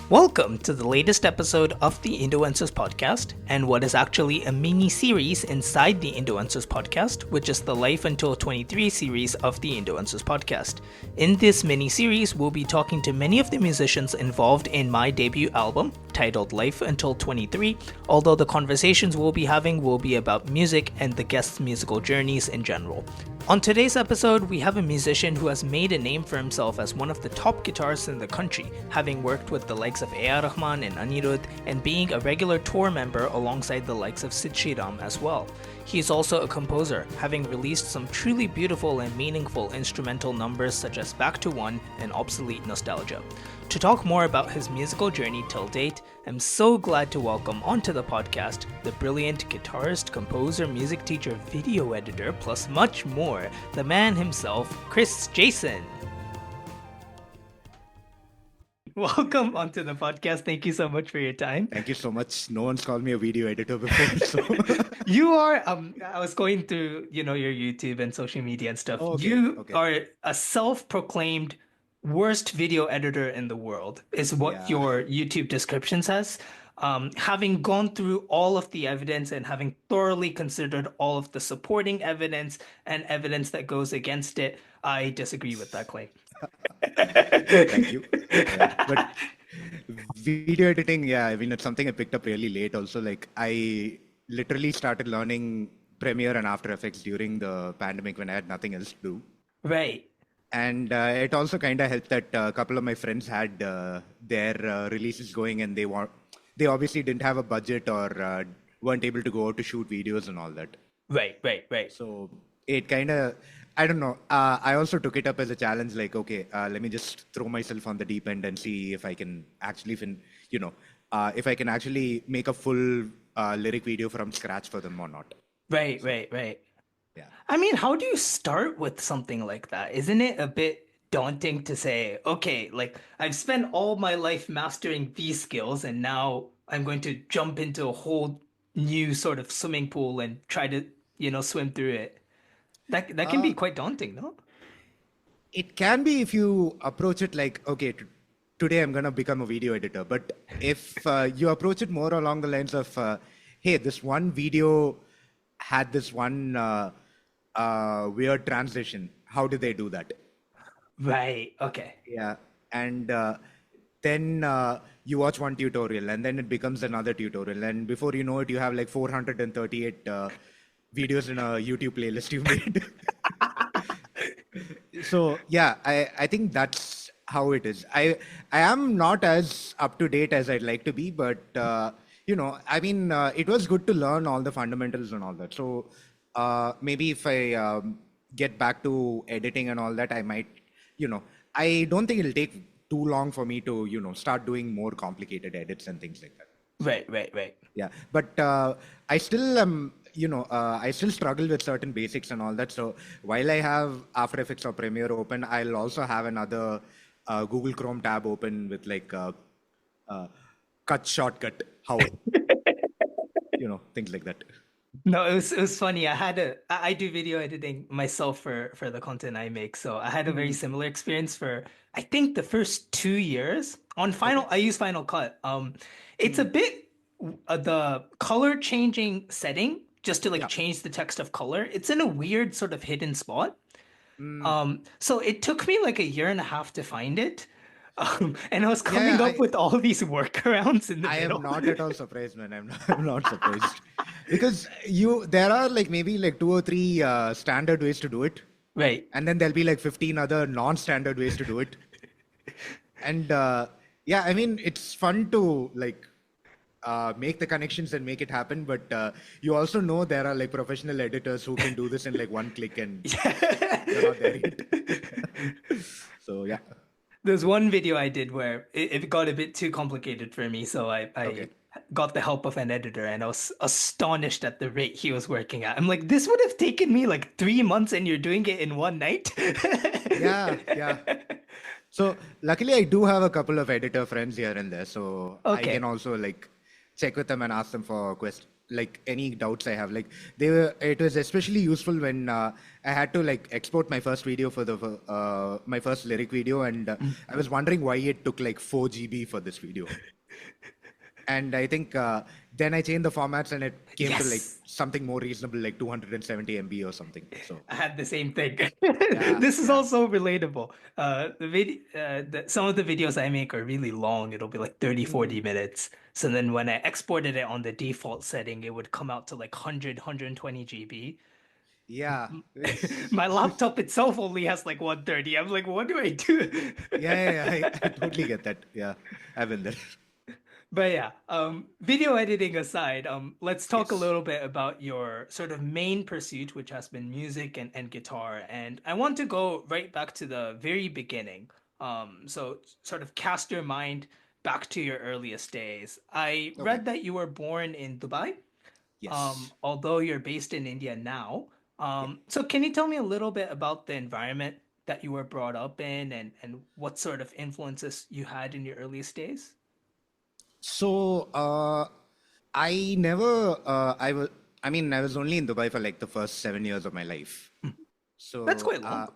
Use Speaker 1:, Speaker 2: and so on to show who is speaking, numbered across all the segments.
Speaker 1: Welcome to the latest episode of the Indoencers Podcast, and what is actually a mini-series inside the Indoencers Podcast, which is the Life Until 23 series of the Indoencers Podcast. In this mini-series, we'll be talking to many of the musicians involved in my debut album, titled Life Until 23, although the conversations we'll be having will be about music and the guests' musical journeys in general. On today's episode, we have a musician who has made a name for himself as one of the top guitarists in the country, having worked with the likes of A.R. Rahman and Anirudh, and being a regular tour member alongside the likes of Sid Sriram as well. He is also a composer, having released some truly beautiful and meaningful instrumental numbers such as Back to One and Obsolete Nostalgia. To talk more about his musical journey till date, I'm so glad to welcome onto the podcast the brilliant guitarist, composer, music teacher, video editor, plus much more, the man himself, Chris Jason. Welcome onto the podcast. Thank you so much for your time.
Speaker 2: Thank you so much. No one's called me a video editor before. So.
Speaker 1: You are, I was going through, your YouTube and social media and stuff.
Speaker 2: Oh, okay,
Speaker 1: you
Speaker 2: okay.
Speaker 1: are a self-proclaimed worst video editor in the world, is what your YouTube description says. Having gone through all of the evidence and having thoroughly considered all of the supporting evidence and evidence that goes against it, I disagree with that claim.
Speaker 2: Thank you. Yeah, but video editing, it's something I picked up really late also. Like, I literally started learning Premiere and After Effects during the pandemic when I had nothing else to do.
Speaker 1: Right.
Speaker 2: And it also kind of helped that a couple of my friends had their releases going, and they obviously didn't have a budget or weren't able to go out to shoot videos and all that.
Speaker 1: Right.
Speaker 2: So it kind of, I don't know. I also took it up as a challenge, like, okay, let me just throw myself on the deep end and see if I can actually, if I can actually make a full lyric video from scratch for them or not.
Speaker 1: Right.
Speaker 2: Yeah.
Speaker 1: I mean, how do you start with something like that? Isn't it a bit daunting to say, okay, like I've spent all my life mastering these skills and now I'm going to jump into a whole new sort of swimming pool and try to, swim through it. That can be quite daunting, no?
Speaker 2: It can be if you approach it like, okay, today I'm going to become a video editor. But if you approach it more along the lines of, hey, this one video had this one weird transition. How did they do that?
Speaker 1: Right. Okay.
Speaker 2: Yeah. And then you watch one tutorial and then it becomes another tutorial. And before you know it, you have like 438 videos in a YouTube playlist you made. So, yeah, I think that's how it is. I am not as up to date as I'd like to be, but, it was good to learn all the fundamentals and all that. So maybe if I get back to editing and all that, I might, I don't think it'll take too long for me to, start doing more complicated edits and things like that.
Speaker 1: Right.
Speaker 2: Yeah. But I still am, I still struggle with certain basics and all that. So while I have After Effects or Premiere open, I'll also have another Google Chrome tab open with like cut shortcut, how, things like that.
Speaker 1: No, it was funny. I do video editing myself for the content I make. So I had a very similar experience for, I think, the first 2 years on Final. Okay. I use Final Cut. It's a bit, the color changing setting, just to change the text of color. It's in a weird sort of hidden spot. So it took me like a year and a half to find it. And I was coming up with all these workarounds in the middle.
Speaker 2: I am not at all surprised, man. I'm not surprised. Because there are like maybe like 2 or 3 standard ways to do it.
Speaker 1: Right.
Speaker 2: And then there'll be like 15 other non-standard ways to do it. And it's fun to like make the connections and make it happen. But you also know there are like professional editors who can do this in like one click and they're not there yet. So, yeah.
Speaker 1: There's one video I did where it got a bit too complicated for me. So I got the help of an editor and I was astonished at the rate he was working at. I'm like, this would have taken me like 3 months and you're doing it in one night.
Speaker 2: Yeah. So luckily, I do have a couple of editor friends here and there, so I can
Speaker 1: Okay.
Speaker 2: also like check with them and ask them for like any doubts I have. Like they were, it was especially useful when I had to like export my first video for the my first lyric video, and I was wondering why it took like 4 GB for this video. And I think then I changed the formats and it came to like
Speaker 1: Yes.
Speaker 2: something more reasonable, like 270 MB or something. So
Speaker 1: I had the same thing.
Speaker 2: yeah,
Speaker 1: This is
Speaker 2: yeah.
Speaker 1: also relatable. Some of the videos I make are really long. It'll be like 30,
Speaker 2: Mm.
Speaker 1: 40 minutes. So then when I exported it on the default setting, it would come out to like 100, 120 GB.
Speaker 2: Yeah, it's
Speaker 1: My laptop itself only has like 130. I'm like, what do I do?
Speaker 2: I totally get that. Yeah, I've been there.
Speaker 1: But yeah, video editing aside, let's talk a
Speaker 2: Yes.
Speaker 1: little bit about your sort of main pursuit, which has been music and guitar. And I want to go right back to the very beginning. So sort of cast your mind back to your earliest days. I
Speaker 2: Okay.
Speaker 1: read that you were born in Dubai,
Speaker 2: Yes.
Speaker 1: although you're based in India now.
Speaker 2: Yeah.
Speaker 1: So can you tell me a little bit about the environment that you were brought up in and what sort of influences you had in your earliest days?
Speaker 2: So I never. I was. I mean, I was only in Dubai for like the first 7 years of my life.
Speaker 1: That's
Speaker 2: So
Speaker 1: quite long.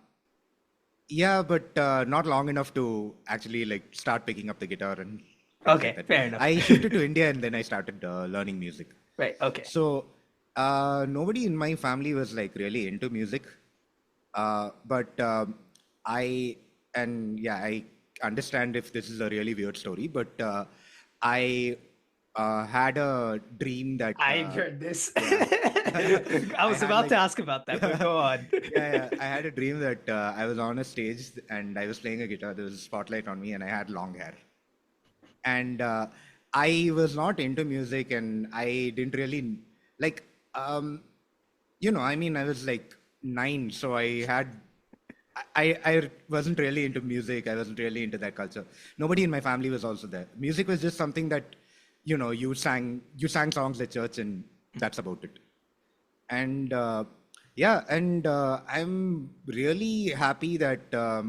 Speaker 2: yeah, but not long enough to actually like start picking up the guitar and things like
Speaker 1: Okay,
Speaker 2: that.
Speaker 1: fair enough.
Speaker 2: I shifted to India and then I started learning music.
Speaker 1: Right, okay.
Speaker 2: So nobody in my family was like really into music, but I and yeah, I understand if this is a really weird story, but I had a dream that
Speaker 1: I've heard this.
Speaker 2: yeah,
Speaker 1: I
Speaker 2: I
Speaker 1: was
Speaker 2: had
Speaker 1: about to
Speaker 2: like
Speaker 1: ask about that, but go on.
Speaker 2: yeah, I had a dream that I was on a stage and I was playing a guitar. There was a spotlight on me, and I had long hair. And I was not into music, and I didn't really like. I mean, I was like 9, so I wasn't really into music. I wasn't really into that culture. Nobody in my family was also there. Music was just something that, you sang songs at church, and that's about it. And yeah, and I'm really happy that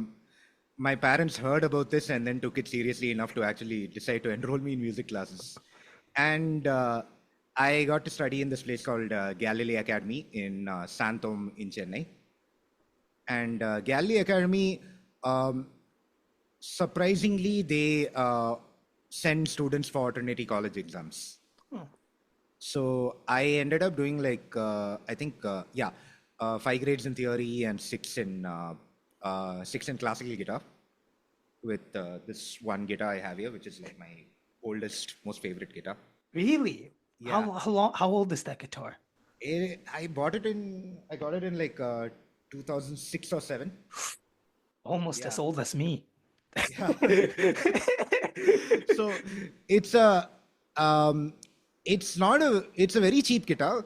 Speaker 2: my parents heard about this and then took it seriously enough to actually decide to enroll me in music classes. And I got to study in this place called Galilee Academy in Santom in Chennai. And Galilee Academy, um, surprisingly, they send students for Trinity College exams.
Speaker 1: Oh,
Speaker 2: So I ended up doing like I think 5 grades in theory and six in classical guitar with this one guitar I have here, which is like my oldest, most favorite guitar.
Speaker 1: really?
Speaker 2: Yeah,
Speaker 1: How old is that guitar?
Speaker 2: I got it in like 2006 or seven.
Speaker 1: Almost as
Speaker 2: Yeah,
Speaker 1: old as me.
Speaker 2: yeah. So it's a um, it's a very cheap guitar,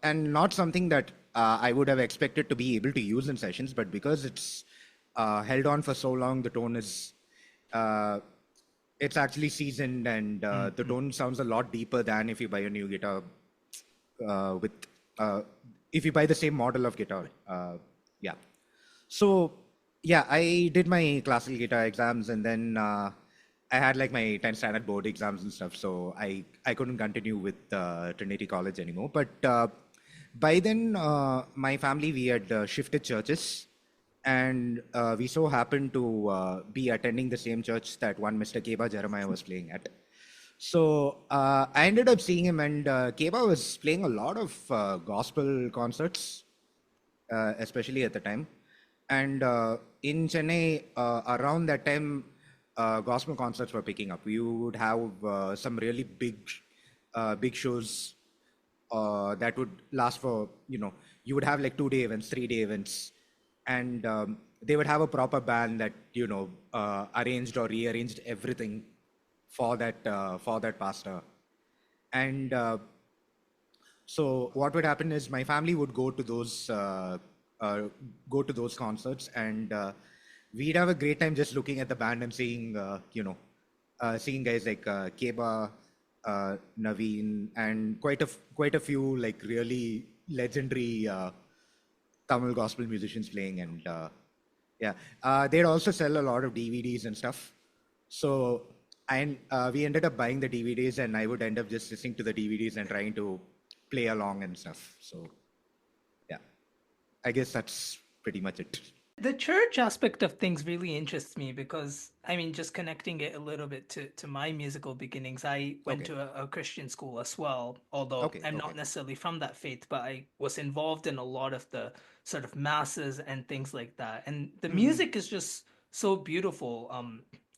Speaker 2: and not something that I would have expected to be able to use in sessions. But because it's held on for so long, the tone is uh, it's actually seasoned, and the
Speaker 1: Mhm.
Speaker 2: tone sounds a lot deeper than if you buy a new guitar with if you buy the same model of guitar. Yeah. So yeah, I did my classical guitar exams, and then I had like my 10th standard board exams and stuff. So I couldn't continue with Trinity College anymore. But by then, my family, we had shifted churches, and we so happened to be attending the same church that one Mr. Keba Jeremiah was playing at. So I ended up seeing him, and Keba was playing a lot of gospel concerts, especially at the time. And in Chennai, around that time, gospel concerts were picking up. You would have some really big shows that would last for, you would have like 2 day events, 3 day events, and they would have a proper band that, arranged or rearranged everything for that pastor. And so what would happen is my family would uh, go to those concerts, and we'd have a great time just looking at the band and seeing seeing guys like Keba, Naveen, and quite a few like really legendary Tamil gospel musicians playing. And Yeah. They'd also sell a lot of DVDs and stuff. So we ended up buying the DVDs, and I would end up just listening to the DVDs and trying to play along and stuff. So yeah, I guess that's pretty much it.
Speaker 1: The church aspect of things really interests me because, I mean, just connecting it a little bit to my musical beginnings, I went
Speaker 2: Okay.
Speaker 1: to a Christian school as well, although
Speaker 2: Okay.
Speaker 1: I'm
Speaker 2: Okay.
Speaker 1: not necessarily from that faith, but I was involved in a lot of the sort of masses and things like that. And the
Speaker 2: Hmm.
Speaker 1: music is just so beautiful.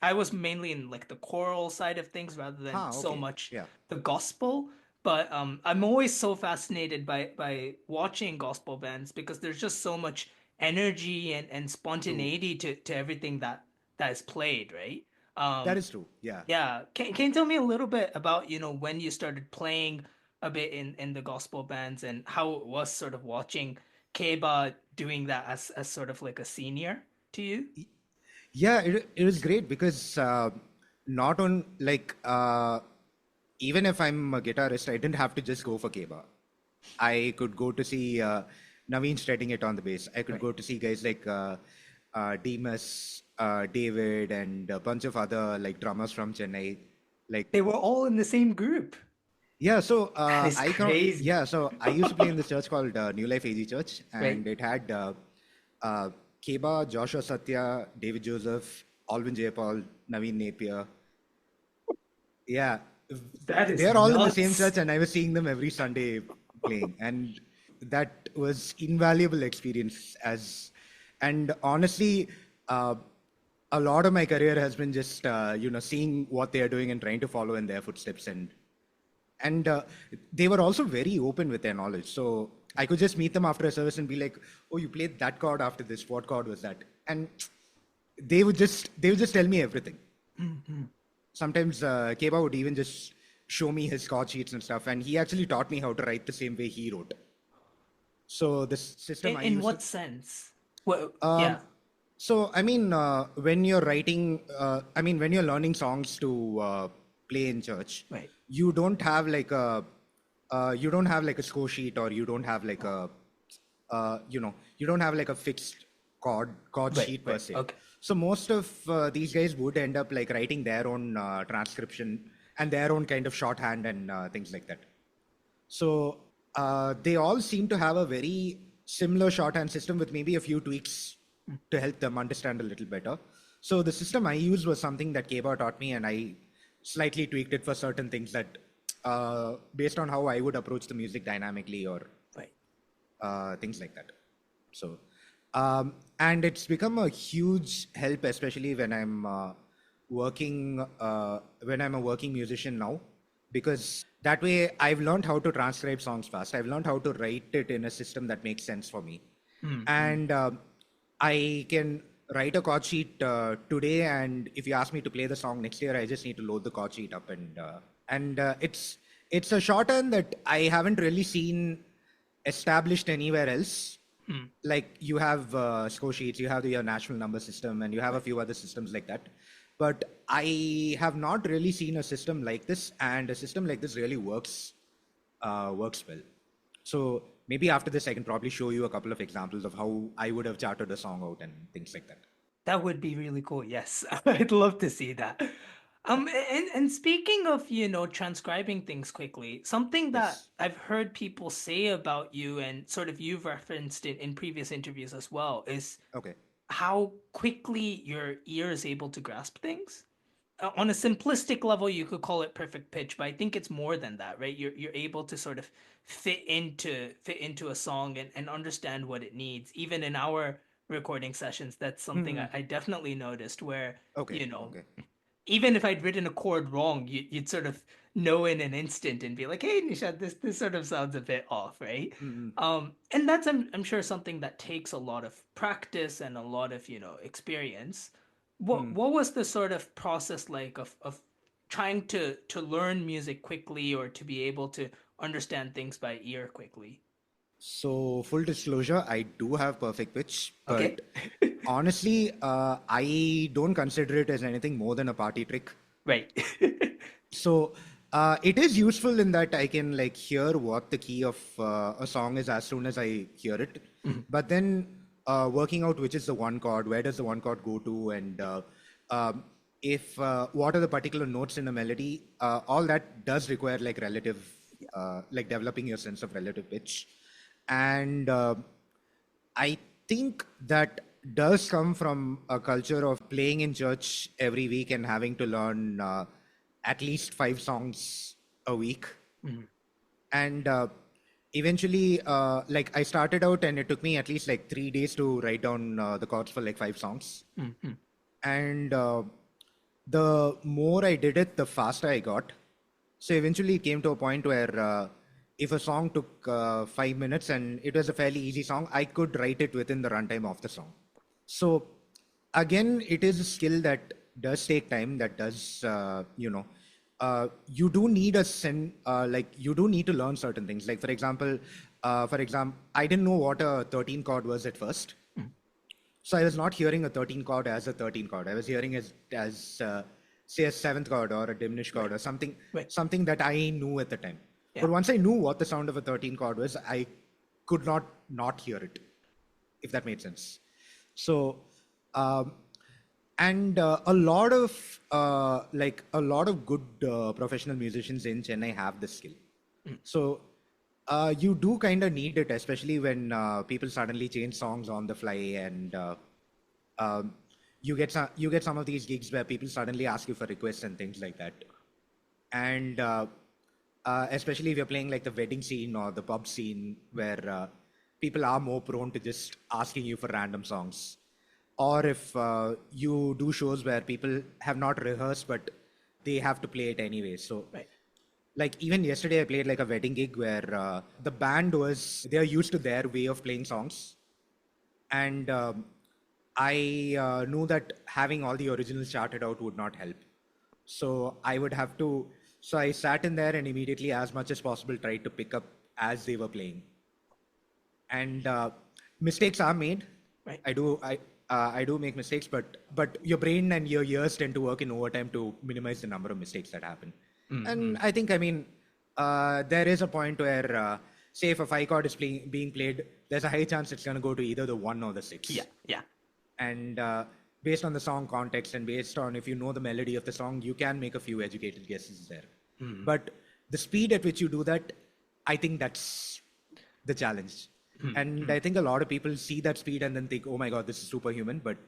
Speaker 1: I was mainly in like the choral side of things rather than so
Speaker 2: Okay.
Speaker 1: much
Speaker 2: Yeah.
Speaker 1: the gospel. But I'm always so fascinated by watching gospel bands because there's just so much energy and
Speaker 2: True.
Speaker 1: spontaneity to everything that is played, right?
Speaker 2: That
Speaker 1: Um,
Speaker 2: is true. Yeah.
Speaker 1: yeah. Can you tell me a little bit about, when you started playing a bit in the gospel bands and how it was sort of watching Keba doing that as sort of like a senior to you?
Speaker 2: Yeah, it was great because not on like even if I'm a guitarist, I didn't have to just go for Keba. I could go to see Naveen shredding it on the bass. I could
Speaker 1: Right.
Speaker 2: go to see guys like Demas, David, and a bunch of other like drummers from Chennai.
Speaker 1: They
Speaker 2: Like
Speaker 1: were all in the same group.
Speaker 2: yeah, so
Speaker 1: That is crazy.
Speaker 2: so I used to play in this church called New Life AG Church,
Speaker 1: Right.
Speaker 2: and it had uh, Keba, Joshua Satya, David Joseph, Alvin J. Paul, Naveen Napier. Yeah,
Speaker 1: That is
Speaker 2: they're all in the same
Speaker 1: nuts.
Speaker 2: church, and I was seeing them every Sunday playing, and that was invaluable experience. And honestly, uh, a lot of my career has been just seeing what they are doing and trying to follow in their footsteps, and they were also very open with their knowledge. So I could just meet them after a service and be like, "Oh, you played that chord after this. What chord was that?" And they would just tell me everything.
Speaker 1: Mhm.
Speaker 2: Sometimes Keba would even just show me his chord sheets and stuff, and he actually taught me how to write the same way he wrote. So the system I
Speaker 1: In
Speaker 2: used to.
Speaker 1: what sense? Well,
Speaker 2: Um,
Speaker 1: yeah.
Speaker 2: so I mean, when you're writing, when you're learning songs to play in church,
Speaker 1: Right.
Speaker 2: you don't have like a score sheet, or you don't have like you don't have like a fixed chord
Speaker 1: Right.
Speaker 2: sheet per
Speaker 1: Right.
Speaker 2: se.
Speaker 1: Okay.
Speaker 2: So most of these guys would end up like writing their own transcription and their own kind of shorthand and things like that. So they all seem to have a very similar shorthand system with maybe a few tweaks to help them understand a little better. So the system I used was something that Keba taught me, and I slightly tweaked it for certain things that, based on how I would approach the music dynamically, or
Speaker 1: Right.
Speaker 2: things like that. So, and it's become a huge help, especially when I'm a working musician now, because that way I've learned how to transcribe songs fast. I've learned how to write it in a system that makes sense for me,
Speaker 1: Mm-hmm.
Speaker 2: and I can write a chord sheet today, and if you ask me to play the song next year, I just need to load the chord sheet up, and it's a shorthand that I haven't really seen established anywhere else.
Speaker 1: Mm.
Speaker 2: Like you have score sheets, you have your national number system, and you have a few other systems like that. But I have not really seen a system like this, and a system like this really works well. So maybe after this, I can probably show you a couple of examples of how I would have charted a song out and things like that.
Speaker 1: That would be really cool. Yes, I'd love to see that. And speaking of, transcribing things quickly, something that
Speaker 2: Yes.
Speaker 1: I've heard people say about you and sort of you've referenced it in previous interviews as well is
Speaker 2: Okay.
Speaker 1: how quickly your ear is able to grasp things. On a simplistic level, you could call it perfect pitch, but I think it's more than that, right? You're able to sort of fit into a song and understand what it needs. Even in our recording sessions, that's something I definitely noticed where,
Speaker 2: Okay.
Speaker 1: you know,
Speaker 2: Okay.
Speaker 1: even if I'd written a chord wrong, you'd sort of know in an instant and be like, "Hey, Nishad, this sort of sounds a bit off, right?"
Speaker 2: Mm-hmm.
Speaker 1: And that's I'm sure something that takes a lot of practice and a lot of experience. What was the sort of process like of trying to learn music quickly or to be able to understand things by ear quickly?
Speaker 2: So, full disclosure, I do have perfect pitch,
Speaker 1: Okay.
Speaker 2: but honestly, I don't consider it as anything more than a party trick.
Speaker 1: Right.
Speaker 2: So, it is useful in that I can like hear what the key of a song is as soon as I hear it.
Speaker 1: Mhm.
Speaker 2: But then, working out which is the one chord, where does the one chord go to, and if what are the particular notes in a melody, all that does require like relative, like developing your sense of relative pitch. And I think that does come from a culture of playing in church every week and having to learn at least 5 songs a week. And eventually, like I started out and it took me at least like 3 days to write down the chords for like 5 songs. And the more I did it, the faster I got. So eventually it came to a point where if a song took 5 minutes and it was a fairly easy song, I could write it within the runtime of the song. So again, it is a skill that does take time, that does, you do need like you do need to learn certain things. Like for example, I didn't know what a 13 chord was at first. So I was not hearing a 13 chord as a 13 chord. I was hearing it as say a 7th chord or a diminished chord or something, something that I knew at the time. Yeah. But once I knew what the sound of a 13 chord was, I could not hear it, if that made sense. So, and a lot of good professional musicians in Chennai have this skill. So you do kind of need it, especially when people suddenly change songs on the fly, and you get some of these gigs where people suddenly ask you for requests and things like that. And especially if you're playing like the wedding scene or the pub scene, where people are more prone to just asking you for random songs. Or if you do shows where people have not rehearsed, but they have to play it anyway. So, like even yesterday, I played like a wedding gig where the band they are used to their way of playing songs. And I knew that having all the originals charted out would not help. So I sat in there and immediately, as much as possible, tried to pick up as they were playing. And mistakes are made. Right. I do make mistakes, but your brain and your ears tend to work in overtime to minimize the number of mistakes that happen. And I think, there is a point where, say, if a 5 chord is being played, there's a high chance it's going to go to either the 1 or the 6.
Speaker 1: Yeah.
Speaker 2: And based on the song context and based on if you know the melody of the song, you can make a few educated guesses there. But the speed at which you do that, I think that's the challenge. And I think a lot of people see that speed and then think, oh my God, this is superhuman. But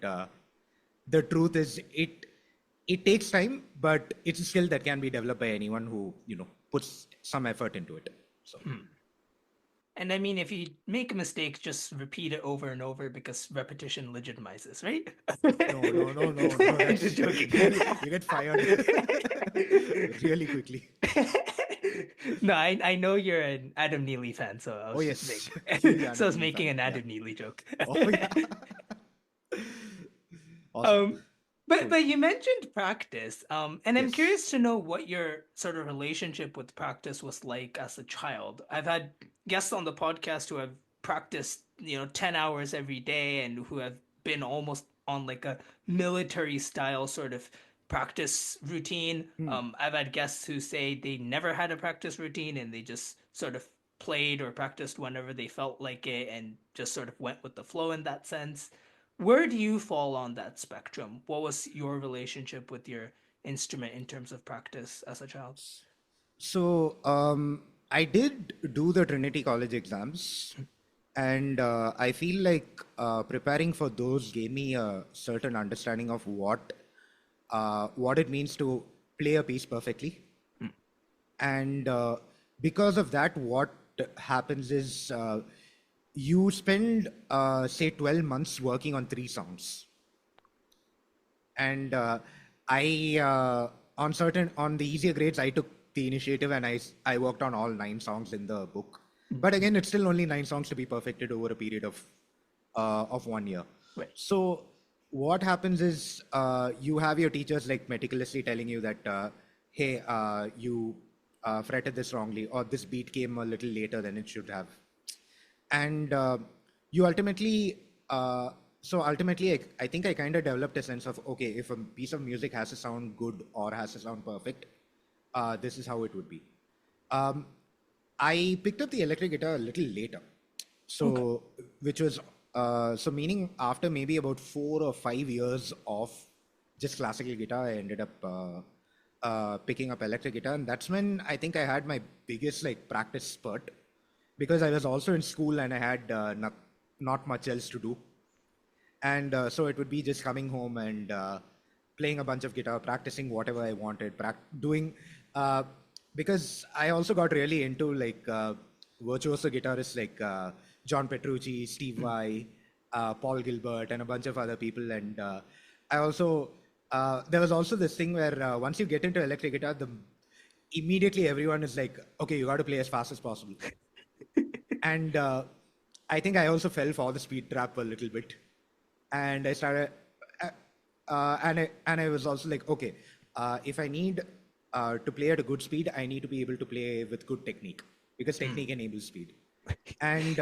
Speaker 2: the truth is it takes time, but it's a skill that can be developed by anyone who, puts some effort into it. So.
Speaker 1: And I mean, if you make a mistake, just repeat it over and over, because repetition legitimizes, right?
Speaker 2: No. I'm just joking. You get fired really quickly.
Speaker 1: No, I know you're an Adam Neely fan, so I was making an Adam Neely joke.
Speaker 2: Oh yeah. Awesome.
Speaker 1: But you mentioned practice, and I'm curious to know what your sort of relationship with practice was like as a child. I've had guests on the podcast who have practiced, 10 hours every day and who have been almost on like a military style sort of practice routine. I've had guests who say they never had a practice routine and they just sort of played or practiced whenever they felt like it and just sort of went with the flow in that sense. Where do you fall on that spectrum? What was your relationship with your instrument in terms of practice as a child?
Speaker 2: So I did do the Trinity College exams, and I feel like preparing for those gave me a certain understanding of what it means to play a piece perfectly. And because of that, what happens is you spend, say, 12 months working on 3 songs. And on the easier grades, I took the initiative and I worked on all 9 songs in the book. But again, it's still only 9 songs to be perfected over a period of 1 year.
Speaker 1: Right.
Speaker 2: So what happens is you have your teachers like meticulously telling you that, hey, you fretted this wrongly, or this beat came a little later than it should have. And you ultimately, I think I kind of developed a sense of, okay, if a piece of music has to sound good or has to sound perfect, this is how it would be. I picked up the electric guitar a little later, which was So meaning after maybe about 4 or 5 years of just classical guitar, I ended up picking up electric guitar, and that's when I think I had my biggest like practice spurt, because I was also in school and I had not much else to do, and so it would be just coming home and playing a bunch of guitar, practicing whatever I wanted, doing uh, because I also got really into like virtuoso guitarists like John Petrucci, Steve Vai, Paul Gilbert, and a bunch of other people. And I also there was also this thing where once you get into electric guitar, immediately everyone is like, okay, you got to play as fast as possible. And I think I also fell for the speed trap a little bit, and I started, and I was also like, okay, if I need to play at a good speed, I need to be able to play with good technique, because technique enables speed. And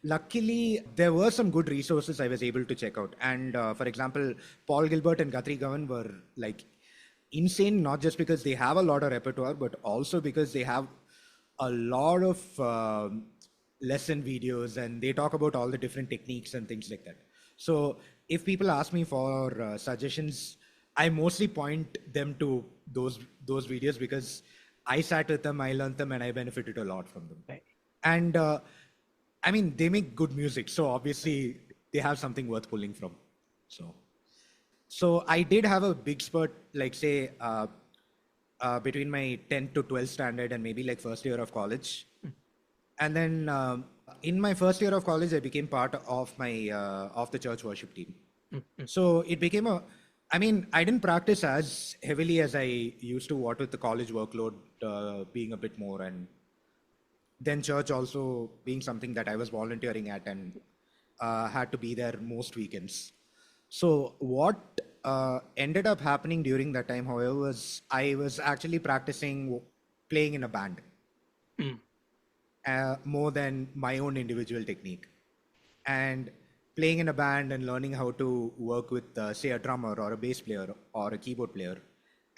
Speaker 2: luckily, there were some good resources I was able to check out. And for example, Paul Gilbert and Guthrie Gowan were like insane, not just because they have a lot of repertoire, but also because they have a lot of lesson videos, and they talk about all the different techniques and things like that. So if people ask me for suggestions, I mostly point them to those videos, because I sat with them, I learned them, and I benefited a lot from them.
Speaker 1: Right.
Speaker 2: And I mean, they make good music, so obviously they have something worth pulling from. So I did have a big spurt, like say between my 10th to 12th standard and maybe like first year of college. And then in my first year of college, I became part of my of the church worship team. So it became I mean, I didn't practice as heavily as I used to, what with the college workload being a bit more, and then church also being something that I was volunteering at and had to be there most weekends. So what ended up happening during that time, however, was I was actually practicing playing in a band more than my own individual technique. And playing in a band and learning how to work with, say, a drummer or a bass player or a keyboard player,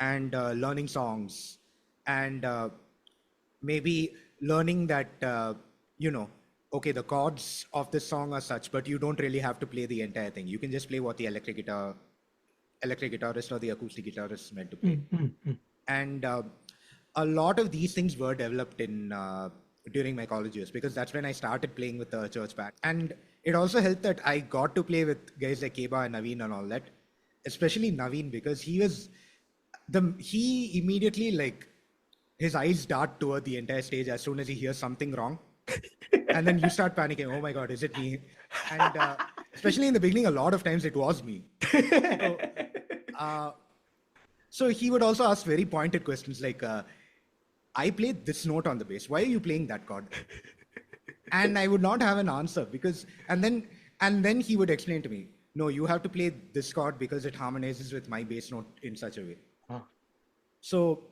Speaker 2: and learning songs, and maybe learning that, okay, the chords of this song are such, but you don't really have to play the entire thing. You can just play what the electric guitarist or the acoustic guitarist is meant to play. And a lot of these things were developed in during my college years, because that's when I started playing with the church band. And it also helped that I got to play with guys like Keba and Naveen and all that, especially Naveen, because he immediately, like, his eyes dart toward the entire stage as soon as he hears something wrong. And then you start panicking, oh my God, is it me? And especially in the beginning, a lot of times it was me. So he would also ask very pointed questions like, I played this note on the bass. Why are you playing that chord? And I would not have an answer, because, and then he would explain to me, no, you have to play this chord because it harmonizes with my bass note in such a way. So,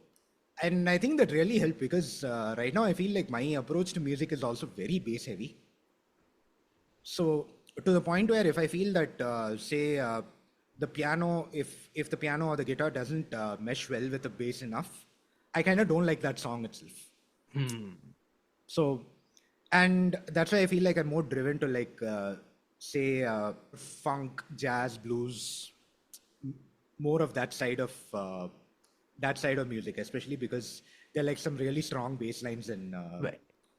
Speaker 2: and I think that really helped, because right now I feel like my approach to music is also very bass heavy. So to the point where if I feel that, say, the piano, if the piano or the guitar doesn't mesh well with the bass enough, I kind of don't like that song itself. So, and that's why I feel like I'm more driven to, like, say, funk, jazz, blues, more of that side of music, especially because there are like some really strong bass lines and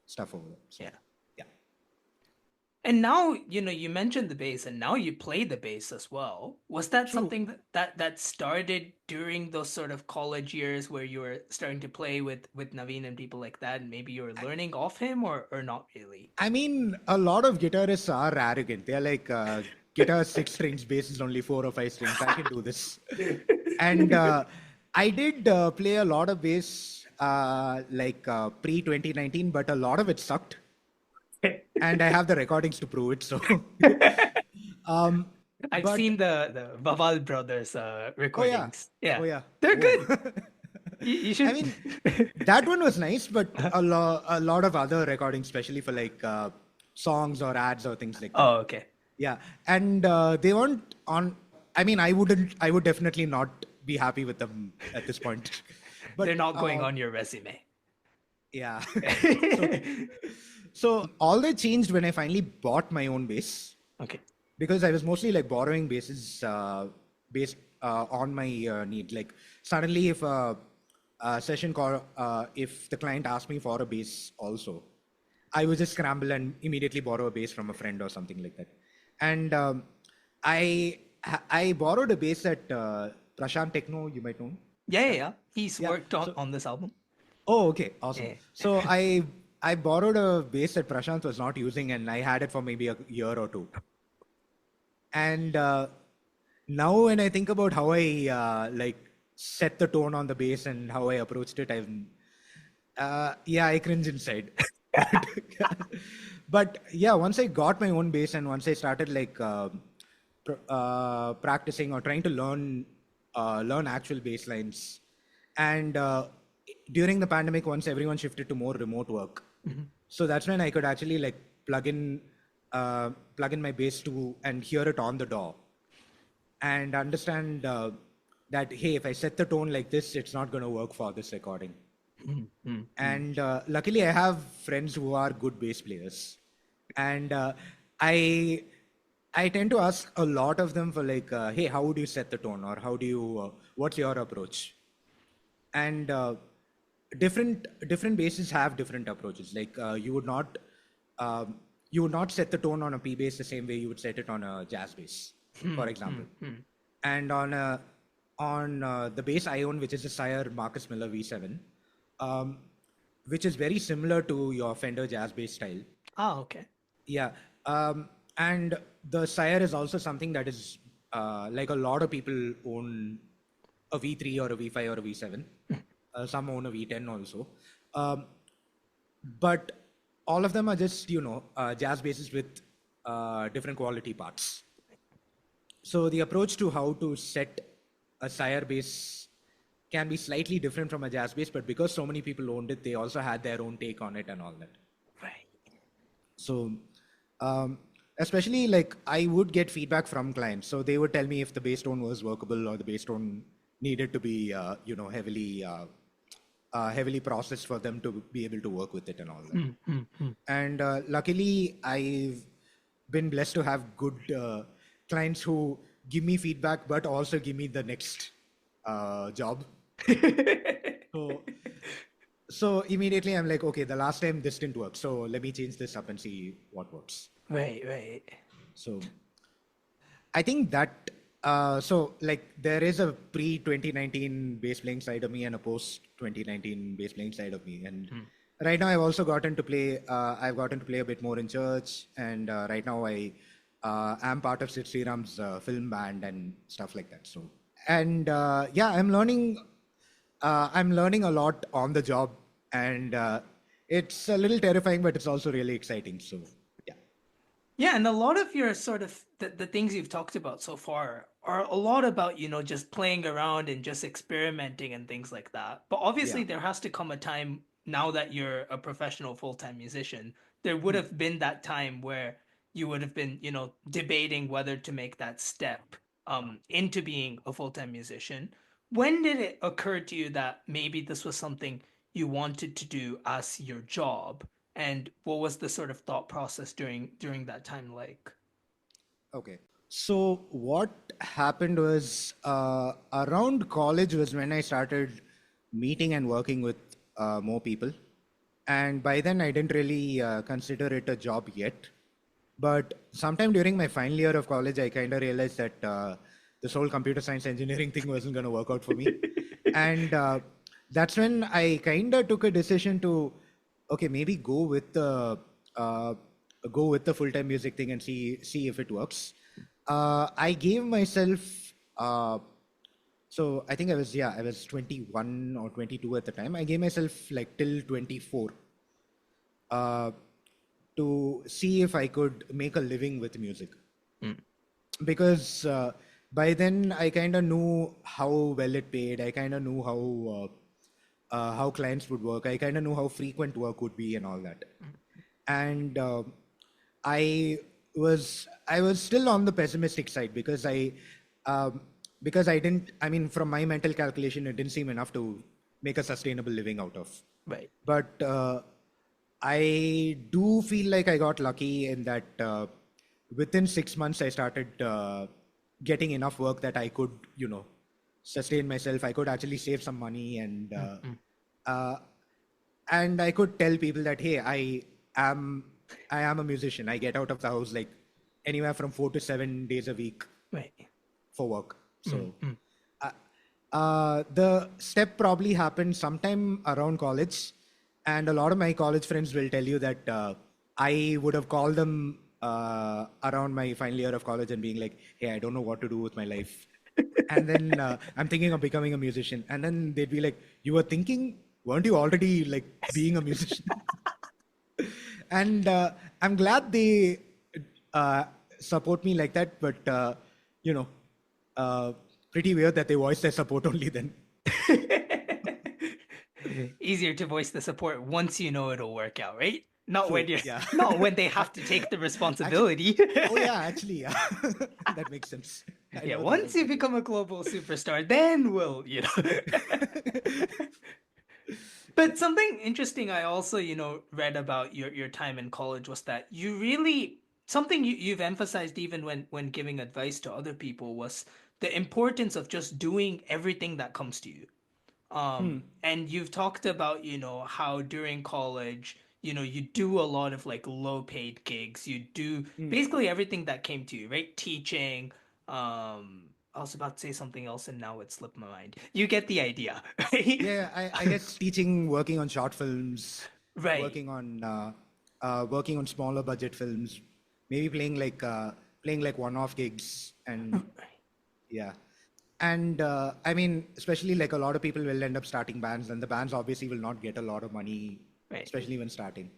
Speaker 2: stuff over there. So,
Speaker 1: Yeah.
Speaker 2: Yeah.
Speaker 1: And now, you mentioned the bass, and now you play the bass as well. Was that something that started during those sort of college years where you were starting to play with Naveen and people like that, and maybe you were learning off him, or not really?
Speaker 2: I mean, a lot of guitarists are arrogant. They're like, guitar 6 strings, bass is only 4 or 5 strings. I can do this. And I did play a lot of bass pre-2019, but a lot of it sucked. And I have the recordings to prove it. So
Speaker 1: I've seen the Baval Brothers recordings.
Speaker 2: Oh yeah.
Speaker 1: They're good. You should.
Speaker 2: I mean, that one was nice, but a lot of other recordings, especially for like songs or ads or things like that.
Speaker 1: Oh, okay.
Speaker 2: Yeah, and they weren't on. I mean, I would definitely not be happy with them at this point. But
Speaker 1: they're not going on your resume.
Speaker 2: Yeah. So all that changed when I finally bought my own bass.
Speaker 1: Okay.
Speaker 2: because I was mostly like borrowing basses based on my need. Like suddenly, if a session call, if the client asked me for a bass also, I would just scramble and immediately borrow a bass from a friend or something like that. And I borrowed a bass at Prashant Techno, you might know. Yeah,
Speaker 1: Yeah. He's
Speaker 2: yeah.
Speaker 1: worked on
Speaker 2: So
Speaker 1: on this album.
Speaker 2: oh, okay, awesome.
Speaker 1: Yeah.
Speaker 2: So I borrowed a bass that Prashant was not using, and I had it for maybe a year or two. And now when I think about how I like set the tone on the bass and how I approached it, yeah, I cringe inside. But yeah, once I got my own bass and once I started like practicing or trying to learn actual bass lines, and during the pandemic, once everyone shifted to more remote work, so that's when I could actually like plug in plug in my bass to and hear it on the DAW and understand that hey, if I set the tone like this, it's not going to work for this recording. And luckily, I have friends who are good bass players, and I I tend to ask a lot of them for like, hey, how would you set the tone, or how do you, what's your approach? And different basses have different approaches. Like you would not set the tone on a P bass the same way you would set it on a jazz bass, for example. And on the bass I own, which is a Sire Marcus Miller V7, um, which is very similar to your Fender jazz bass style.
Speaker 1: Ah, okay.
Speaker 2: Yeah. And the Sire is also something that is like a lot of people own a V3 or a V5 or a V7. Some own a V10 also. But all of them are just, jazz basses with different quality parts. So the approach to how to set a Sire bass can be slightly different from a jazz bass, but because so many people owned it, they also had their own take on it and all that.
Speaker 1: Right.
Speaker 2: So, especially like I would get feedback from clients, so they would tell me if the bass tone was workable or the bass tone needed to be, heavily processed for them to be able to work with it and all that. And luckily, I've been blessed to have good clients who give me feedback, but also give me the next job. So, so immediately I'm like, okay, the last time this didn't work, so let me change this up and see what works.
Speaker 1: Right.
Speaker 2: So I think that so like there is a pre 2019 bass playing side of me and a post 2019 bass playing side of me, and right now I've also gotten to play. I've gotten to play a bit more in church, and right now I am part of Sid Sriram's film band and stuff like that. So and yeah, I'm learning. I'm learning a lot on the job, and it's a little terrifying, but it's also really exciting. So yeah.
Speaker 1: Yeah, and a lot of your sort of the things you've talked about so far are a lot about, just playing around and just experimenting and things like that. But obviously
Speaker 2: Yeah.
Speaker 1: there has to come a time now that you're a professional full-time musician, there would have been that time where you would have been, debating whether to make that step into being a full-time musician. When did it occur to you that maybe this was something you wanted to do as your job? And what was the sort of thought process during that time like?
Speaker 2: Okay. So what happened was around college was when I started meeting and working with more people, and by then I didn't really consider it a job yet. But sometime during my final year of college, I kind of realized that this whole computer science engineering thing wasn't going to work out for me, and that's when I kind of took a decision to, okay, maybe uh, go with the full time music thing and see if it works. I gave myself. So I think I was 21 or 22 at the time. I gave myself like till 24 uh, to see if I could make a living with music, because by then I kind of knew how well it paid. I kind of knew how clients would work. I kind of knew how frequent work would be and all that. And I I was still on the pessimistic side um, because I didn't. I mean, from my mental calculation, it didn't seem enough to make a sustainable living out of.
Speaker 1: Right.
Speaker 2: But I do feel like I got lucky in that within 6 months, I started getting enough work that I could, sustain myself. I could actually save some money, uh, and I could tell people that, hey, am I am a musician. I get out of the house like anywhere from 4 to 7 days a week
Speaker 1: Right.
Speaker 2: for work. So the step probably happened sometime around college, and a lot of my college friends will tell you that I would have called them around my final year of college and being like, "Hey, I don't know what to do with my life," and then I'm thinking of becoming a musician, and then they'd be like, "You were thinking, weren't you already like being a musician?" And I'm glad they uh, support me like that, but you know, uh, pretty weird that they voice their support only then.
Speaker 1: Easier to voice the support once you know it'll work out, right? Not
Speaker 2: True,
Speaker 1: when you're
Speaker 2: yeah.
Speaker 1: not when they have to take the responsibility.
Speaker 2: Actually, yeah, that makes sense. I
Speaker 1: Yeah,
Speaker 2: never thought
Speaker 1: once
Speaker 2: of
Speaker 1: you
Speaker 2: that.
Speaker 1: become a global superstar, then we'll. But something interesting I also, read about your time in college was that you really something you've emphasized even when giving advice to other people was the importance of just doing everything that comes to you. And you've talked about, how during college, you do a lot of like low paid gigs. You do basically everything that came to you, right? Teaching. I was about to say something else and now it slipped my mind. You get the idea, right?
Speaker 2: Yeah, I guess teaching, working on short films,
Speaker 1: Right.
Speaker 2: working on smaller budget films, maybe playing like one-off gigs, and yeah. And I mean, especially like a lot of people will end up starting bands, and the bands obviously will not get a lot of money,
Speaker 1: Right.
Speaker 2: especially when starting.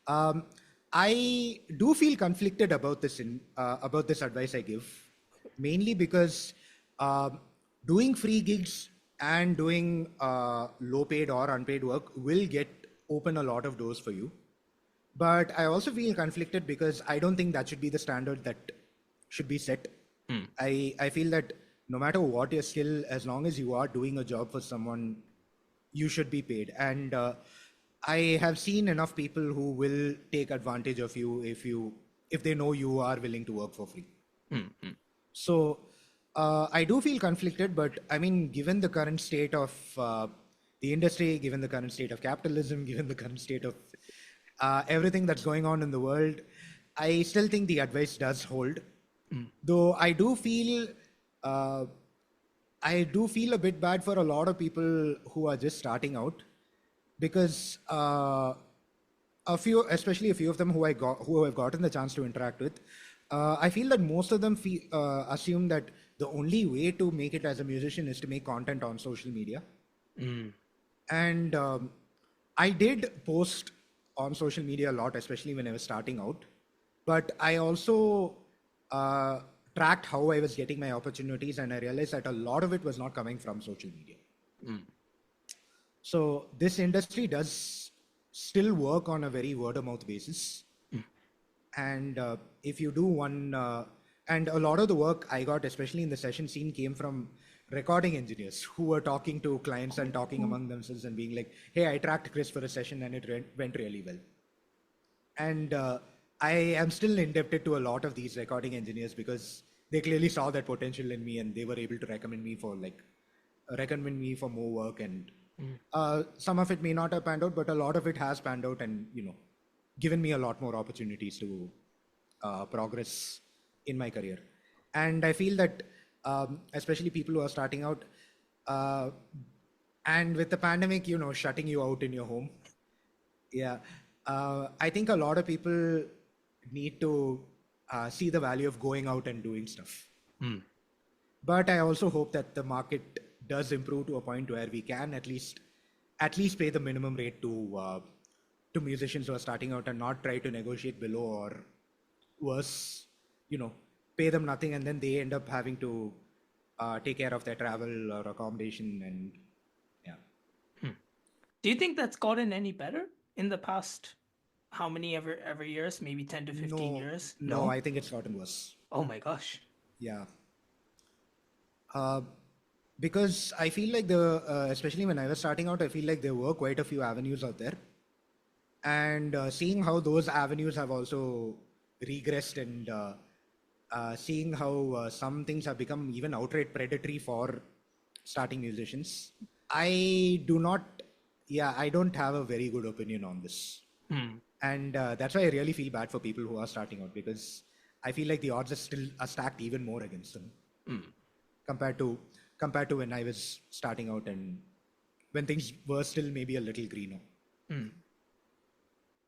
Speaker 2: Um, I do feel conflicted about about this advice I give, mainly because um, doing free gigs and doing low paid or unpaid work will get open a lot of doors for you. But I also feel conflicted because I don't think that should be the standard that should be set. I feel that no matter what your skill, as long as you are doing a job for someone, you should be paid. And I have seen enough people who will take advantage of you if they know you are willing to work for free. So I do feel conflicted, but I mean, given the current state of the industry, given the current state of capitalism, given the current state of everything that's going on in the world, I still think the advice does hold. Though uh, I do feel a bit bad for a lot of people who are just starting out, because especially a few of them who have gotten the chance to interact with, I feel that most of them assume that the only way to make it as a musician is to make content on social media. And I did post on social media a lot, especially when I was starting out. But I also uh, tracked how I was getting my opportunities, and I realized that a lot of it was not coming from social media. So this industry does still work on a very word of mouth basis. And if you do and a lot of the work I got, especially in the session scene, came from recording engineers who were talking to clients and talking among themselves and being like, hey, I tracked Chris for a session and it went really well. And I am still indebted to a lot of these recording engineers because they clearly saw that potential in me and they were able to recommend me for more work. And some of it may not have panned out, but a lot of it has panned out, and given me a lot more opportunities to progress in my career. And I feel that especially people who are starting out, uh, and with the pandemic, shutting you out in your home, yeah, I think a lot of people need to see the value of going out and doing stuff. But I also hope that the market does improve to a point where we can at least pay the minimum rate to musicians who are starting out, and not try to negotiate below, or worse, pay them nothing and then they end up having to take care of their travel or accommodation. And yeah.
Speaker 1: Do you think that's gotten any better in the past how many ever years? Maybe 10 to 15
Speaker 2: No,
Speaker 1: years?
Speaker 2: no,
Speaker 1: No?
Speaker 2: I think it's gotten worse.
Speaker 1: Oh my gosh.
Speaker 2: Yeah. Uh, because I feel like especially when I was starting out, I feel like there were quite a few avenues out there. And seeing how those avenues have also regressed and seeing how some things have become even outright predatory for starting musicians. I do not, yeah, I don't have a very good opinion on this. And that's why I really feel bad for people who are starting out, because I feel like the odds are stacked even more against them compared to when I was starting out and when things were still maybe a little greener.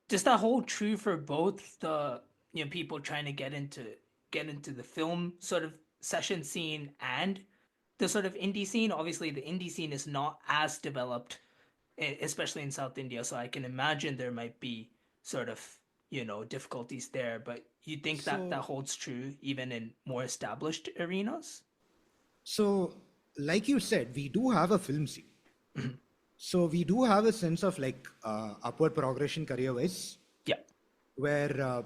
Speaker 1: Does that hold true for both the people trying to get into the film sort of session scene and the sort of indie scene? Obviously, the indie scene is not as developed, especially in South India, so I can imagine there might be sort of difficulties there. But you think that
Speaker 2: So,
Speaker 1: holds true even in more established arenas?
Speaker 2: so like you said, we do have a film scene. So we do have a sense of like upward progression career-wise,
Speaker 1: Yeah.
Speaker 2: where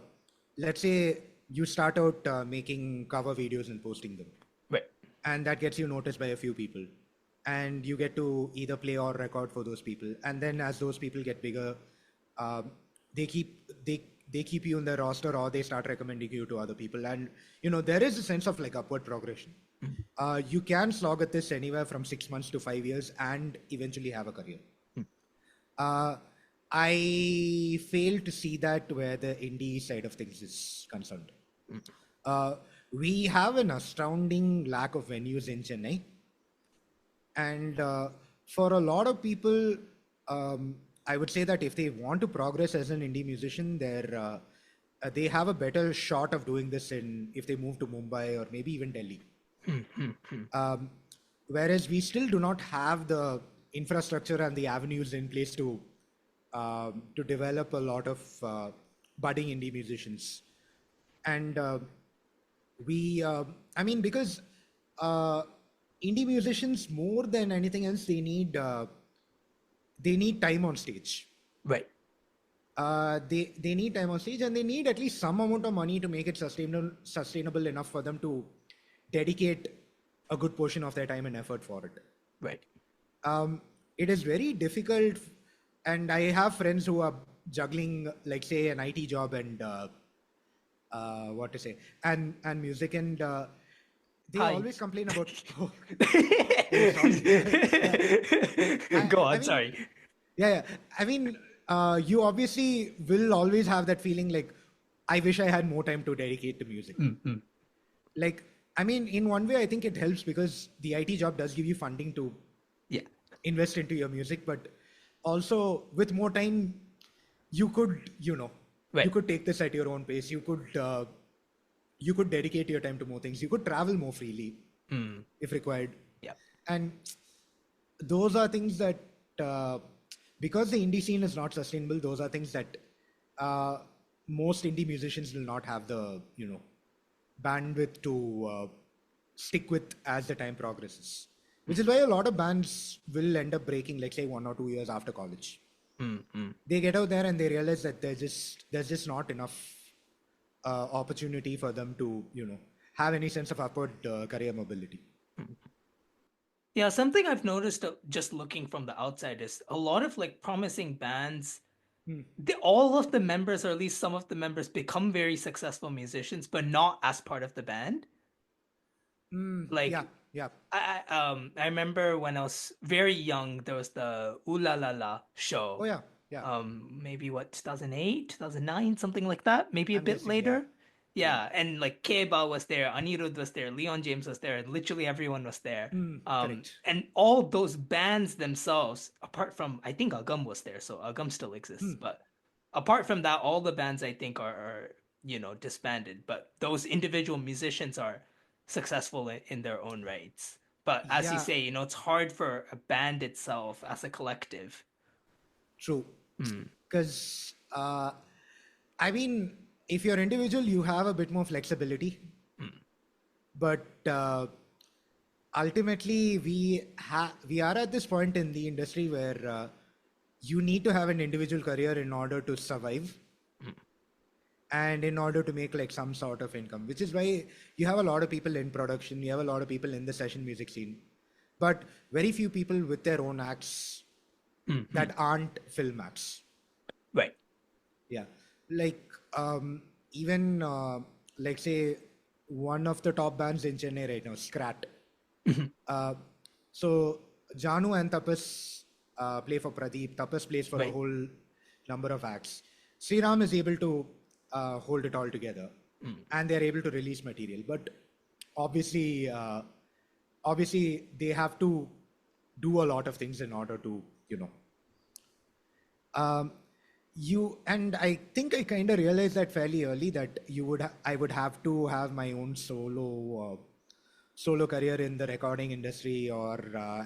Speaker 2: let's say you start out making cover videos and posting them,
Speaker 1: Right.
Speaker 2: and that gets you noticed by a few people, and you get to either play or record for those people, and then as those people get bigger, um, they keep you in their roster, or they start recommending you to other people, and there is a sense of like upward progression. You can slog at this anywhere from 6 months to 5 years and eventually have a career. uh, I fail to see that where the indie side of things is concerned. uh, we have an astounding lack of venues in Chennai, and for a lot of people, I would say that if they want to progress as an indie musician, they have a better shot of doing this if they move to Mumbai or maybe even Delhi. Whereas we still do not have the infrastructure and the avenues in place to develop a lot of budding indie musicians. And I mean, because indie musicians, more than anything else, they need time on stage.
Speaker 1: Right.
Speaker 2: They need time on stage, and they need at least some amount of money to make it sustainable enough for them to dedicate a good portion of their time and effort for it.
Speaker 1: Right.
Speaker 2: It is very difficult, and I have friends who are juggling, like say, an IT job and what to say, and music, and they
Speaker 1: Hi.
Speaker 2: always complain about. Oh,
Speaker 1: Go
Speaker 2: I
Speaker 1: on.
Speaker 2: mean,
Speaker 1: Sorry.
Speaker 2: yeah. I mean, you obviously will always have that feeling like, I wish I had more time to dedicate to music. Like, I mean, in one way, I think it helps because the IT job does give you funding to
Speaker 1: Yeah.
Speaker 2: invest into your music, but also with more time, you could,
Speaker 1: Right.
Speaker 2: you could take this at your own pace. You could dedicate your time to more things. You could travel more freely if required.
Speaker 1: Yeah.
Speaker 2: And those are things that, because the indie scene is not sustainable, those are things that most indie musicians will not have the, bandwidth to stick with as the time progresses. Which is why a lot of bands will end up breaking, like say 1 or 2 years after college. They get out there and they realize that there's just not enough opportunity for them to, have any sense of upward career mobility.
Speaker 1: Yeah, something I've noticed just looking from the outside is a lot of like promising bands. All of the members, or at least some of the members, become very successful musicians, but not as part of the band. Like
Speaker 2: Yeah.
Speaker 1: I remember when I was very young, there was the Ooh La La La show.
Speaker 2: Oh yeah.
Speaker 1: Maybe what, 2008, 2009, something like that. Maybe a
Speaker 2: I'm
Speaker 1: bit
Speaker 2: guessing, yeah.
Speaker 1: later. Yeah, and like Keba was there, Anirudh was there, Leon James was there, literally everyone was there.
Speaker 2: Correct.
Speaker 1: And all those bands themselves, apart from I think Agam was there, so Agam still exists. But apart from that, all the bands I think are disbanded. But those individual musicians are successful in their own rights. But as you
Speaker 2: Yeah,
Speaker 1: say, it's hard for a band itself as a collective.
Speaker 2: true. Because, I mean, if you're individual, you have a bit more flexibility. But ultimately, we are at this point in the industry where you need to have an individual career in order to survive and in order to make like some sort of income, which is why you have a lot of people in production, you have a lot of people in the session music scene, but very few people with their own acts that aren't film acts.
Speaker 1: Right.
Speaker 2: Yeah, like even like say one of the top bands in Chennai right now, Scrat.
Speaker 1: Mhm.
Speaker 2: So Janu and Tapas play for Pradeep. Tapas plays for a
Speaker 1: Right.
Speaker 2: whole number of acts. Sriram is able to hold it all together, and they're able to release material. But obviously, they have to do a lot of things in order to, um, and I think I kind of realized that fairly early that I would have to have my own solo career in the recording industry or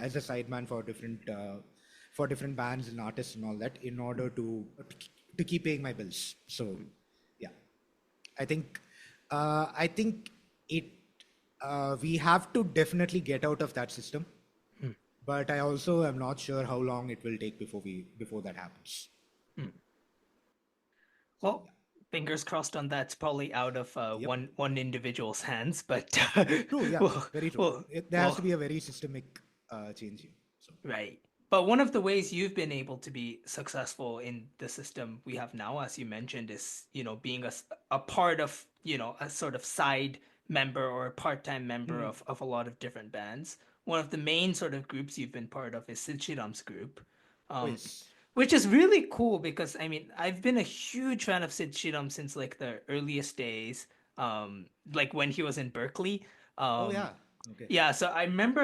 Speaker 2: as a sideman for different bands and artists and all that in order to keep paying my bills. So yeah, I think it we have to definitely get out of that system, but I also am not sure how long it will take before that happens.
Speaker 1: Well, fingers crossed on that. It's probably out of
Speaker 2: Yep.
Speaker 1: one individual's hands, but
Speaker 2: True. Yeah.
Speaker 1: well,
Speaker 2: Very true.
Speaker 1: well,
Speaker 2: There has to
Speaker 1: well,
Speaker 2: be a very systemic change here. So.
Speaker 1: right. But one of the ways you've been able to be successful in the system we have now, as you mentioned, is, being a part of, a sort of side member or a part-time member of a lot of different bands. One of the main sort of groups you've been part of is Sid Sriram's group.
Speaker 2: Oh
Speaker 1: Um,
Speaker 2: yes.
Speaker 1: which is really cool because I mean I've been a huge fan of Sid Sriram since like the earliest days, like when he was in Berkeley.
Speaker 2: Oh
Speaker 1: Um,
Speaker 2: yeah. Okay.
Speaker 1: yeah, so I remember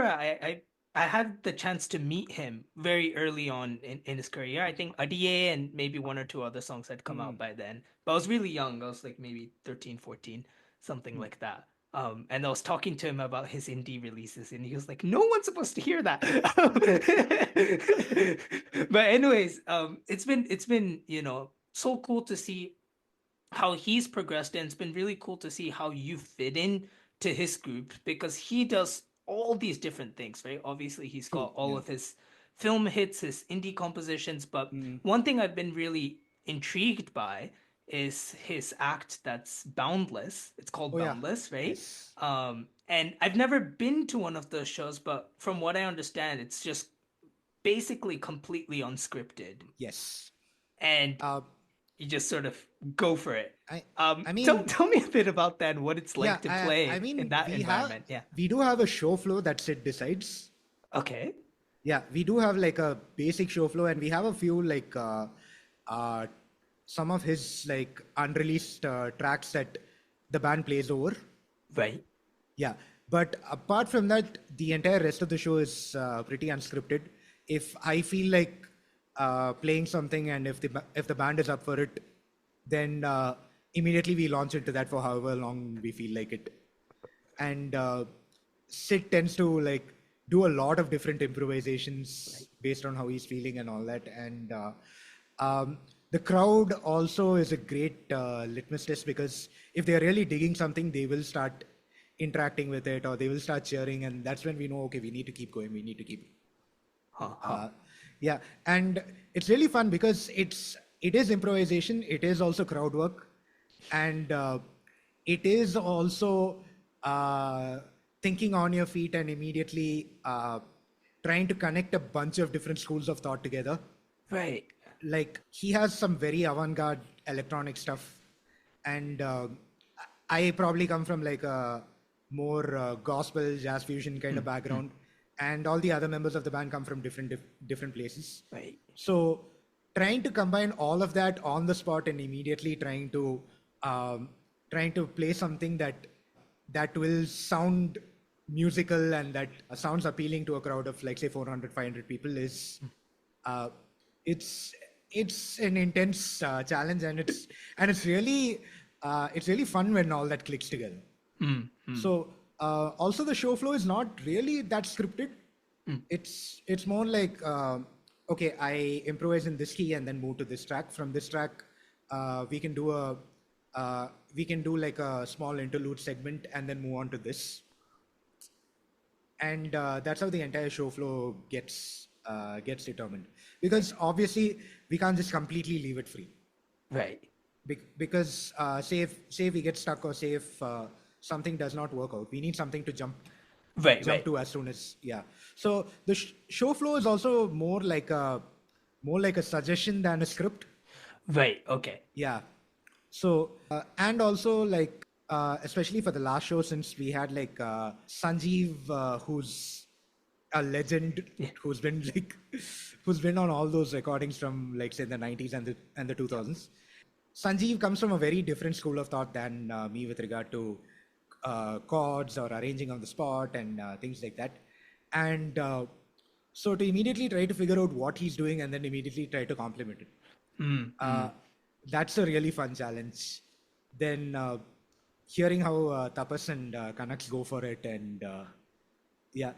Speaker 1: I had the chance to meet him very early on in his career. I think Adiye and maybe one or two other songs had come out by then. But I was really young. I was like maybe 13, 14, something like that. And I was talking to him about his indie releases, and he was like, "No one's supposed to hear that." But anyways, it's been so cool to see how he's progressed, and it's been really cool to see how you fit in to his group because he does all these different things, right? Obviously, he's
Speaker 2: True.
Speaker 1: got all
Speaker 2: Yeah.
Speaker 1: of his film hits, his indie compositions, but one thing I've been really intrigued by is his act that's Boundless. It's called
Speaker 2: Oh yeah.
Speaker 1: Boundless, right?
Speaker 2: Yes.
Speaker 1: And I've never been to one of those shows, but from what I understand, it's just basically completely unscripted,
Speaker 2: Yes.
Speaker 1: and
Speaker 2: Uh,
Speaker 1: you just sort of go for it.
Speaker 2: I
Speaker 1: Tell,
Speaker 2: mean,
Speaker 1: tell me a bit about that and what it's
Speaker 2: yeah.
Speaker 1: like to
Speaker 2: I
Speaker 1: play in
Speaker 2: mean,
Speaker 1: that environment. Yeah.
Speaker 2: we do have a show flow that Sid decides.
Speaker 1: Okay.
Speaker 2: Yeah, we do have like a basic show flow, and we have a few uh, some of his like unreleased tracks that the band plays over.
Speaker 1: Right.
Speaker 2: Yeah, but apart from that, the entire rest of the show is pretty unscripted. If I feel like playing something, and if the band is up for it, then immediately we launch into that for however long we feel like it. And Sid tends to like do a lot of different improvisations based on how he's feeling and all that. And the crowd also is a great litmus test because if they're really digging something, they will start interacting with it or they will start cheering, and that's when we know, okay, we need to keep going, we need to keep
Speaker 1: Huh, huh.
Speaker 2: yeah. And it's really fun because it is improvisation, it is also crowd work, and it is also thinking on your feet and immediately trying to connect a bunch of different schools of thought together.
Speaker 1: Right.
Speaker 2: Like he has some very avant-garde electronic stuff, and I probably come from like a more gospel jazz fusion kind of background, and all the other members of the band come from different places.
Speaker 1: Right.
Speaker 2: So trying to combine all of that on the spot and immediately trying to play something that will sound musical and that sounds appealing to a crowd of like say 400 500 people is uh, it's an intense challenge, and it's really fun when all that clicks together. So also the show flow is not really that scripted. It's more like okay, I improvise in this key and then move to this track. From this track, we can do like a small interlude segment and then move on to this. And that's how the entire show flow gets determined. Because obviously we can't just completely leave it free.
Speaker 1: Right.
Speaker 2: Because say if we get stuck or say if something does not work out, we need something to jump
Speaker 1: Right.
Speaker 2: to as soon as So the show flow is also more like a suggestion than a script.
Speaker 1: Right. Okay.
Speaker 2: Yeah. So and also like especially for the last show, since we had like Sanjeev, who's a legend,
Speaker 1: Yeah.
Speaker 2: who's been on all those recordings from like say the 90s and the 2000s. Sanjeev comes from a very different school of thought than me with regard to chords or arranging on the spot and things like that. And so to immediately try to figure out what he's doing and then immediately try to complement it, that's a really fun challenge. Then hearing how Tapas and Kanaks go for it, and yeah,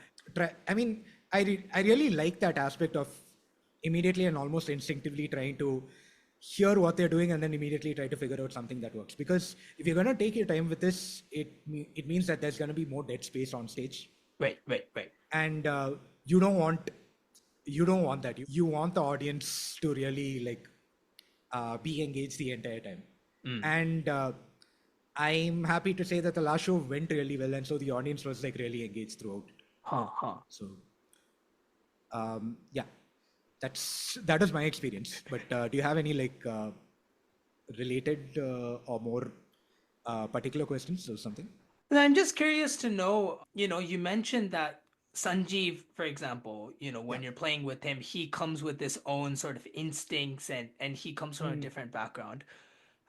Speaker 2: I mean, I really like that aspect of immediately and almost instinctively trying to hear what they're doing and then immediately try to figure out something that works. Because if you're gonna take your time with this, it means that there's gonna be more dead space on stage,
Speaker 1: Right.
Speaker 2: and you don't want that. You want the audience to really like be engaged the entire time. And I'm happy to say that the last show went really well, and so the audience was like really engaged throughout. So yeah, that is my experience. But do you have any like related or more particular questions or something?
Speaker 1: And I'm just curious to know, you mentioned that Sanjeev, for example, when you're playing with him, he comes with his own sort of instincts and he comes from a different background.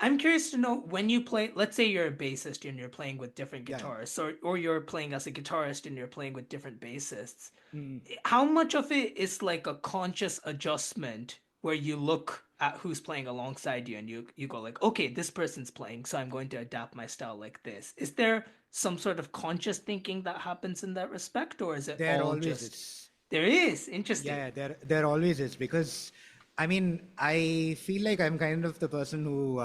Speaker 1: I'm curious to know when you play, let's say you're a bassist and you're playing with different
Speaker 2: Yeah.
Speaker 1: guitarists, or you're playing as a guitarist and you're playing with different bassists. How much of it is like a conscious adjustment where you look at who's playing alongside you and you go like, okay, this person's playing, so I'm going to adapt my style like this. Is there some sort of conscious thinking that happens in that respect, or is it
Speaker 2: There
Speaker 1: all
Speaker 2: always
Speaker 1: just
Speaker 2: is.
Speaker 1: there is? Interesting.
Speaker 2: Yeah, there always is, because I mean, I feel like I'm kind of the person who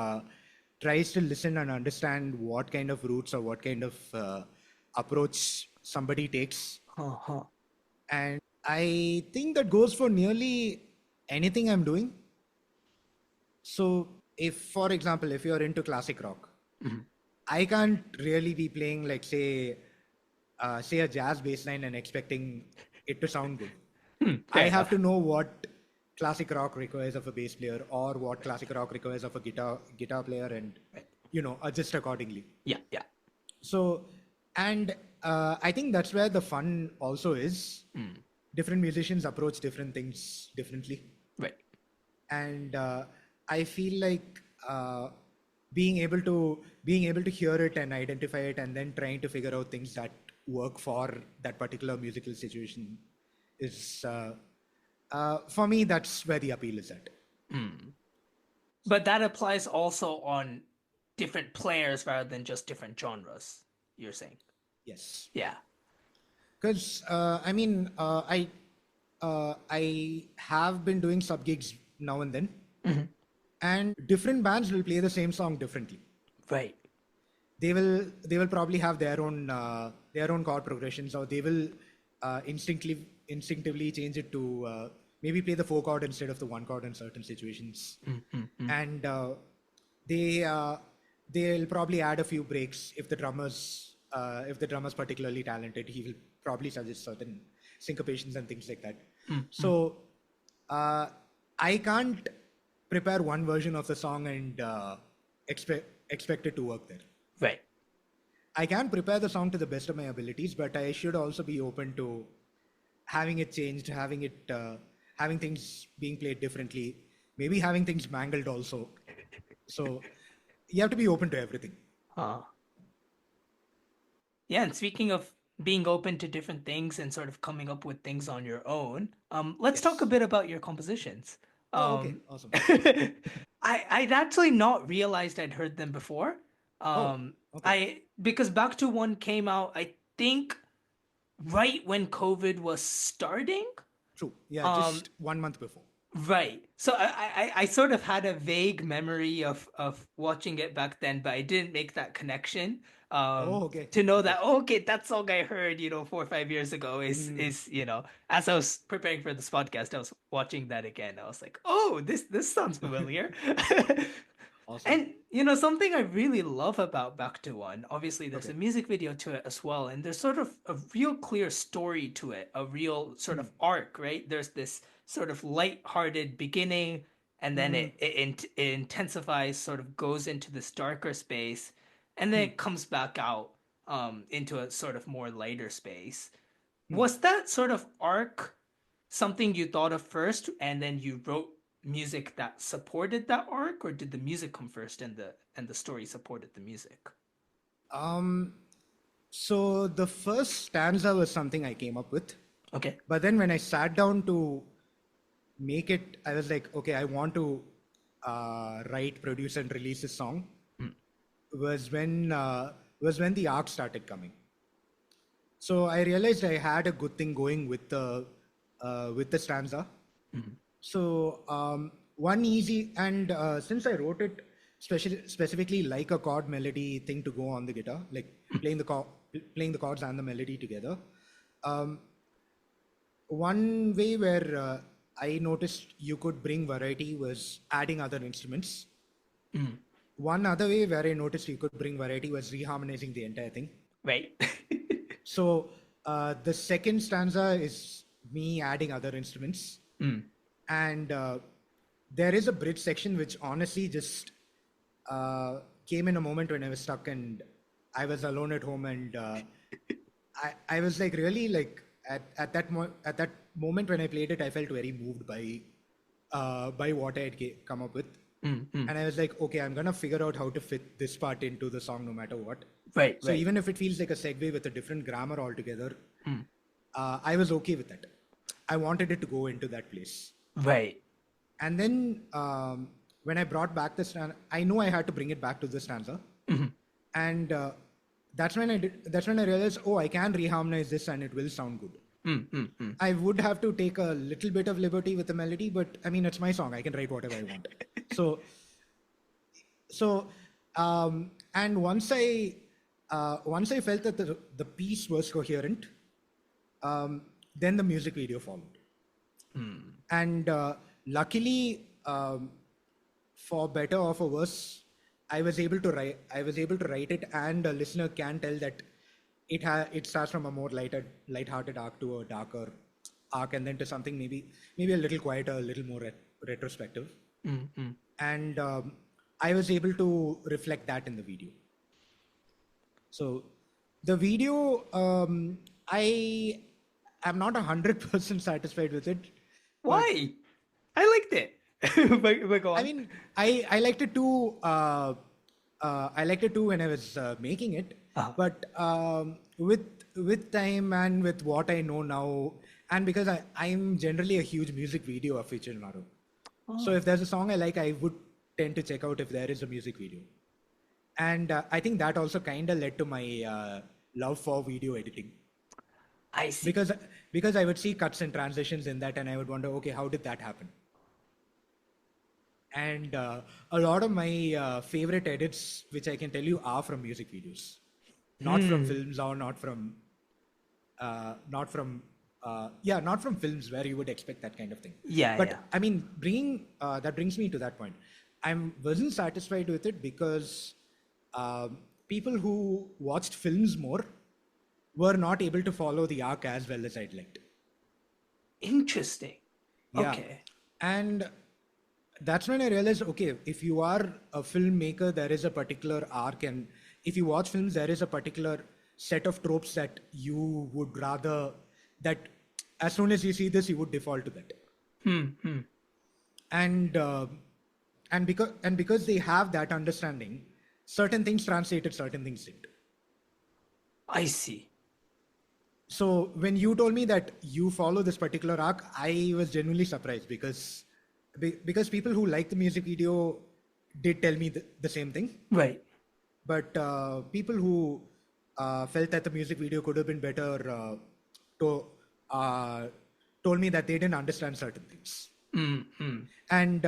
Speaker 2: tries to listen and understand what kind of routes or what kind of approach somebody takes,
Speaker 1: Uh-huh.
Speaker 2: and I think that goes for nearly anything I'm doing. So, if, for example, if you're into classic rock, I can't really be playing like say a jazz bass line and expecting it to sound good. I
Speaker 1: Fair
Speaker 2: have
Speaker 1: enough.
Speaker 2: to know what classic rock requires of a bass player or what classic rock requires of a guitar player, and adjust accordingly.
Speaker 1: Yeah.
Speaker 2: So, and I think that's where the fun also is. Different musicians approach different things differently,
Speaker 1: Right.
Speaker 2: and I feel like being able to hear it and identify it, and then trying to figure out things that work for that particular musical situation is for me, that's where the appeal is at.
Speaker 1: But that applies also on different players rather than just different genres, you're saying.
Speaker 2: Yes,
Speaker 1: Yeah.
Speaker 2: because I mean, I have been doing sub gigs now and then, and different bands will play the same song differently.
Speaker 1: Right.
Speaker 2: They will probably have their own chord progressions, or they will instinctively change it to maybe play the four chord instead of the one chord in certain situations, and they'll probably add a few breaks if the drummer's particularly talented. He will probably suggest certain syncopations and things like that. So I can't prepare one version of the song and expect it to work there.
Speaker 1: Right.
Speaker 2: I can prepare the song to the best of my abilities, but I should also be open to having it changed, having things being played differently, maybe having things mangled also. So you have to be open to everything.
Speaker 1: Yeah, and speaking of being open to different things and sort of coming up with things on your own, let's talk a
Speaker 2: Yes.
Speaker 1: bit about your compositions.
Speaker 2: Oh, okay, awesome.
Speaker 1: I'd actually not realized I'd heard them before.
Speaker 2: Oh, okay,
Speaker 1: Because Back to One came out, I think, right when COVID was starting.
Speaker 2: true. Yeah, just 1 month before.
Speaker 1: Right. So I sort of had a vague memory of watching it back then, but I didn't make that connection.
Speaker 2: Oh, okay,
Speaker 1: To know
Speaker 2: okay.
Speaker 1: that, oh, okay, that song I heard, 4 or 5 years ago is as I was preparing for this podcast, I was watching that again. I was like, oh, this sounds familiar.
Speaker 2: Awesome.
Speaker 1: And something I really love about Back to One, obviously there's
Speaker 2: Okay.
Speaker 1: a music video to it as well, and there's sort of a real clear story to it, a real sort of arc, right? There's this sort of light-hearted beginning, and then it intensifies, sort of goes into this darker space, and then it comes back out into a sort of more lighter space.
Speaker 2: Hmm.
Speaker 1: Was that sort of arc something you thought of first, and then you wrote music that supported that arc, or did the music come first and the story supported the music?
Speaker 2: Um, so the first stanza was something I came up with,
Speaker 1: Okay.
Speaker 2: but then when I sat down to make it, I was like, okay, I want to write, produce, and release this song. Was when the arc started coming. So I realized I had a good thing going with the stanza. So one easy and since I wrote it specifically like a chord melody thing to go on the guitar, like playing the chords and the melody together. Um, one way where I noticed you could bring variety was adding other instruments. One other way where I noticed you could bring variety was reharmonizing the entire thing.
Speaker 1: Right.
Speaker 2: So the second stanza is me adding other instruments, and there is a bridge section which honestly just came in a moment when I was stuck and I was alone at home, and I was like really like at that moment when I played it, I felt very moved by what I had come up with. And I was like, okay, I'm gonna figure out how to fit this part into the song no matter what.
Speaker 1: Right.
Speaker 2: So even if it feels like a segue with a different grammar altogether, I was okay with that. I wanted it to go into that place.
Speaker 1: Right.
Speaker 2: And then when I brought back the stanza, I know I had to bring it back to the stanza. And that's when I realized, oh, I can reharmonize this and it will sound good. I would have to take a little bit of liberty with the melody, but I mean, it's my song. I can write whatever I want. So, and once I felt that the piece was coherent, then the music video followed. And luckily, for better or for worse, I was able to write it, and a listener can tell that it starts from a more lighthearted arc to a darker arc, and then to something maybe a little quieter, a little more retrospective. And I was able to reflect that in the video. So the video, I am not 100% satisfied with it.
Speaker 1: Why? I liked it. But go on.
Speaker 2: I mean, I liked it too. I liked it too when I was making it. But with time and with what I know now, and because I'm generally a huge music video aficionado. So if there's a song I like, I would tend to check out if there is a music video. And I think that also kind of led to my love for video editing.
Speaker 1: I see.
Speaker 2: Because I would see cuts and transitions in that, and I would wonder, okay, how did that happen? And a lot of my favorite edits, which I can tell you, are from music videos, not from films, or not from films where you would expect that kind of thing. But I mean, that brings me to that point. I wasn't satisfied with it because people who watched films more were not able to follow the arc as well as I'd liked.
Speaker 1: Interesting.
Speaker 2: Yeah.
Speaker 1: Okay.
Speaker 2: And that's when I realized, okay, if you are a filmmaker, there is a particular arc, and if you watch films, there is a particular set of tropes that you would rather that as soon as you see this, you would default to that. And because they have that understanding, certain things translated, certain things didn't.
Speaker 1: I see.
Speaker 2: So when you told me that you follow this particular arc, I was genuinely surprised because people who like the music video did tell me the same thing.
Speaker 1: Right.
Speaker 2: But people who felt that the music video could have been better told me that they didn't understand certain things. And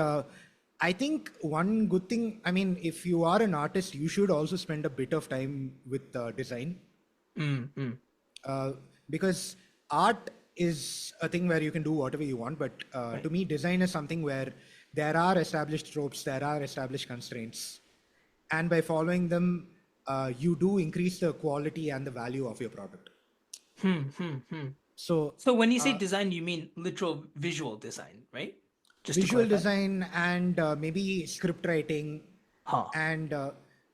Speaker 2: I think one good thing, I mean, if you are an artist, you should also spend a bit of time with design. Because art is a thing where you can do whatever you want, but
Speaker 1: Right.
Speaker 2: to me, design is something where there are established tropes, there are established constraints, and by following them, you do increase the quality and the value of your product. So
Speaker 1: So when you say design, you mean literal visual design, right? Just to
Speaker 2: visual
Speaker 1: clarify.
Speaker 2: design and maybe script writing
Speaker 1: Huh.
Speaker 2: and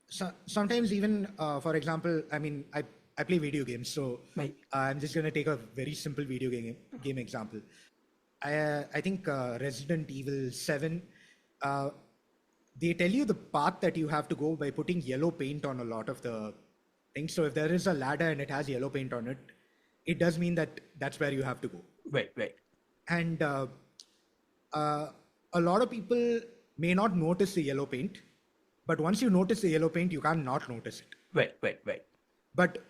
Speaker 2: sometimes even, for example, I mean, I play video games, so
Speaker 1: Right.
Speaker 2: I'm just gonna take a very simple video game example. I think Resident Evil 7, uh, they tell you the path that you have to go by putting yellow paint on a lot of the things. So if there is a ladder and it has yellow paint on it, it does mean that that's where you have to go.
Speaker 1: Right. Right.
Speaker 2: And uh, a lot of people may not notice the yellow paint, but once you notice the yellow paint, you can't not notice it.
Speaker 1: Right. Right. Right.
Speaker 2: But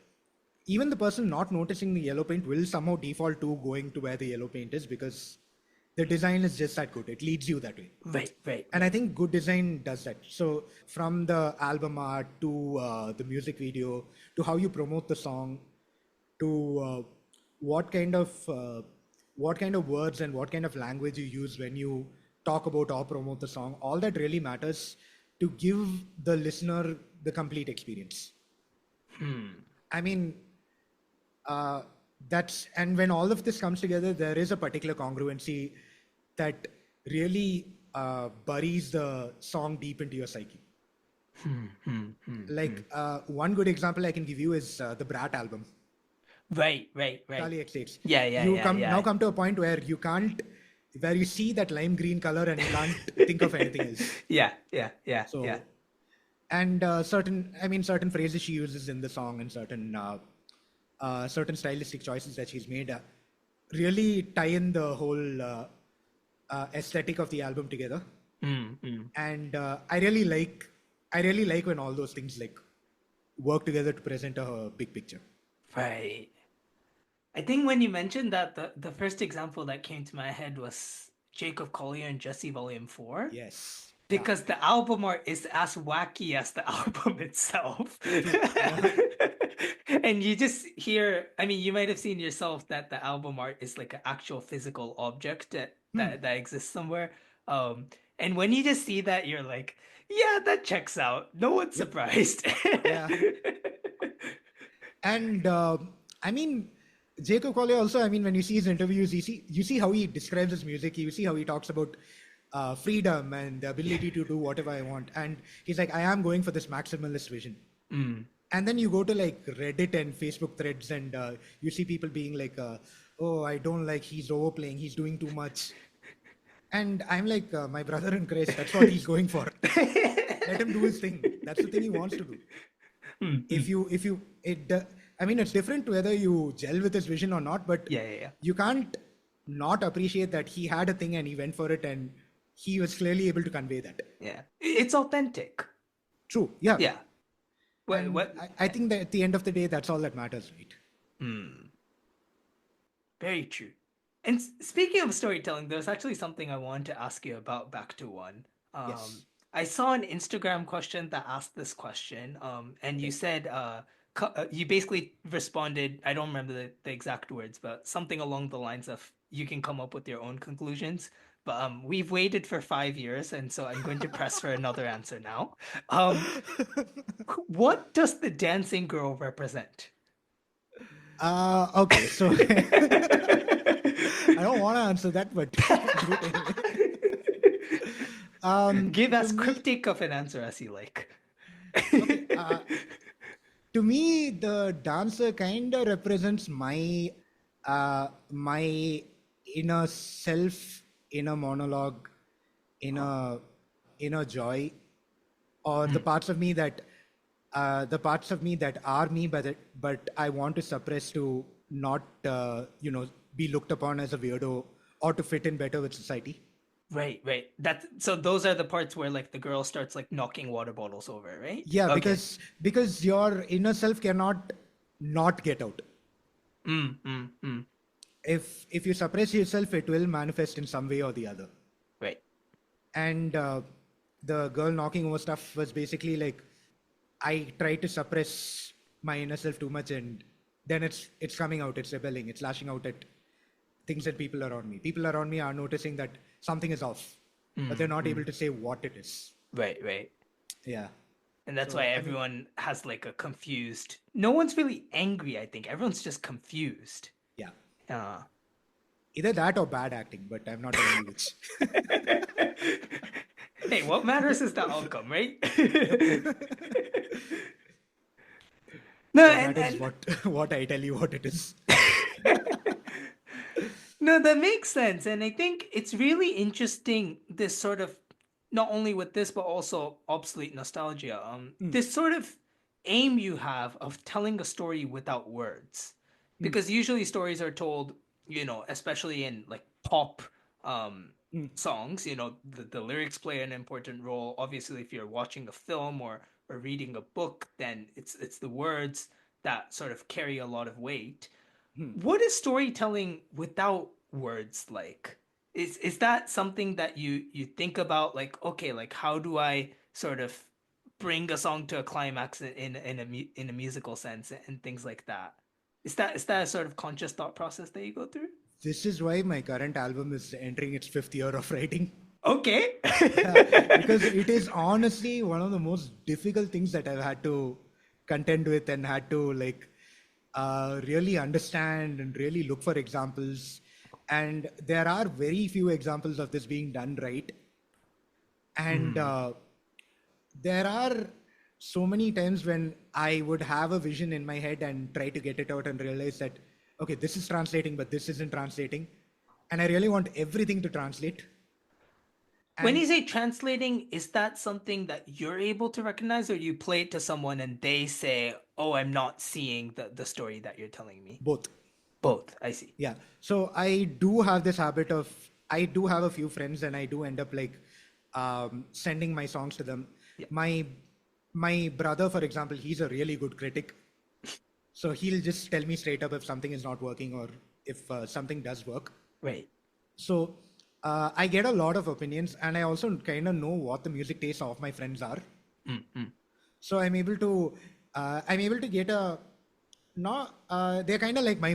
Speaker 2: even the person not noticing the yellow paint will somehow default to going to where the yellow paint is, because the design is just that good. It leads you that way.
Speaker 1: Right. Right.
Speaker 2: And I think good design does that. So from the album art to the music video to how you promote the song to what kind of words and what kind of language you use when you talk about or promote the song, all that really matters to give the listener the complete experience. I mean, that's, and when all of this comes together, there is a particular congruency that really buries the song deep into your psyche. Like one good example I can give you is the Brat album.
Speaker 1: Right. Right. Right.
Speaker 2: Charlie X8.
Speaker 1: Yeah. Yeah.
Speaker 2: You
Speaker 1: yeah.
Speaker 2: now come to a point where you can't, where you see that lime green color and you can't think of anything else.
Speaker 1: Yeah. Yeah. Yeah.
Speaker 2: So,
Speaker 1: yeah.
Speaker 2: and certain phrases she uses in the song and certain stylistic choices that she's made really tie in the whole aesthetic of the album together. And I really like when all those things like work together to present a big picture.
Speaker 1: Right. I think when you mentioned that, the first example that came to my head was Jacob Collier and Jesse Volume 4.
Speaker 2: Yes.
Speaker 1: Because the album art is as wacky as the album itself. And you just hear, I mean, you might have seen yourself that the album art is like an actual physical object that exists somewhere. And when you just see that, you're like, yeah, that checks out. No one's surprised.
Speaker 2: Yeah. And I mean, Jacob Collier also, I mean, when you see his interviews, you see how he describes his music, you see how he talks about freedom and the ability to do whatever I want. And he's like, I am going for this maximalist vision. And then you go to like Reddit and Facebook threads and you see people being like, oh, I don't like, he's overplaying, he's doing too much. And I'm like, my brother in Christ, that's what he's going for. Let him do his thing. That's the thing he wants to do. I mean, it's different whether you gel with his vision or not, but you can't not appreciate that he had a thing and he went for it and he was clearly able to convey that.
Speaker 1: Yeah. It's authentic.
Speaker 2: True. Yeah.
Speaker 1: Yeah.
Speaker 2: I think that at the end of the day, that's all that matters, right?
Speaker 1: Very true. And speaking of storytelling, there's actually something I wanted to ask you about back to one.
Speaker 2: Yes.
Speaker 1: I saw an Instagram question that asked this question, and you said you basically responded, I don't remember the exact words, but something along the lines of you can come up with your own conclusions. But we've waited for 5 years, and so I'm going to press for another answer now. What does the dancing girl represent?
Speaker 2: Okay, so I don't want to answer that, but
Speaker 1: give as cryptic of an answer as you like.
Speaker 2: Okay, to me, the dancer kind of represents my inner self, inner monologue, inner joy, or the parts of me that are me, but I want to suppress to not be looked upon as a weirdo or to fit in better with society.
Speaker 1: Right. So those are the parts where like the girl starts like knocking water bottles over, right?
Speaker 2: Yeah, okay. because your inner self cannot not get out. If you suppress yourself, it will manifest in some way or the other.
Speaker 1: Right.
Speaker 2: And the girl knocking over stuff was basically like, I try to suppress my inner self too much, and then it's coming out, it's rebelling, it's lashing out at things that people around me. People around me are noticing that something is off, but they're not able to say what it is.
Speaker 1: Right.
Speaker 2: Yeah.
Speaker 1: And that's why everyone has like a confused... No one's really angry, I think. Everyone's just confused.
Speaker 2: Yeah. Either that or bad acting, but I'm not telling you which.
Speaker 1: Hey, what matters is the outcome, right? No,
Speaker 2: What
Speaker 1: and
Speaker 2: matters is what I tell you what it is.
Speaker 1: no, that makes sense. And I think it's really interesting this sort of not only with this but also obsolete nostalgia. This sort of aim you have of telling a story without words. Because usually stories are told, especially in like pop songs, the lyrics play an important role. Obviously, if you're watching a film or reading a book, then it's the words that sort of carry a lot of weight. What is storytelling without words like? Is that something that you think about, like, okay, like how do I sort of bring a song to a climax in a musical sense and things like that? Is that a sort of conscious thought process that you go through?
Speaker 2: This is why my current album is entering its fifth year of writing.
Speaker 1: Okay.
Speaker 2: Yeah, because it is honestly one of the most difficult things that I've had to contend with and had to really understand and really look for examples. And there are very few examples of this being done right. And there are so many times when I would have a vision in my head and try to get it out and realize that, okay, this is translating, but this isn't translating. And I really want everything to translate.
Speaker 1: When
Speaker 2: And
Speaker 1: you say translating, is that something that you're able to recognize, or you play it to someone and they say, "Oh, I'm not seeing the story that you're telling me"?
Speaker 2: both.
Speaker 1: Both. I see.
Speaker 2: Yeah. So I do have this habit of, I do have a few friends and I do end up sending my songs to them.
Speaker 1: Yeah.
Speaker 2: My brother, for example, he's a really good critic. So he'll just tell me straight up if something is not working or if something does work.
Speaker 1: Right.
Speaker 2: So I get a lot of opinions and I also kind of know what the music tastes of my friends are. So I'm able to get a, not, they're kind of like my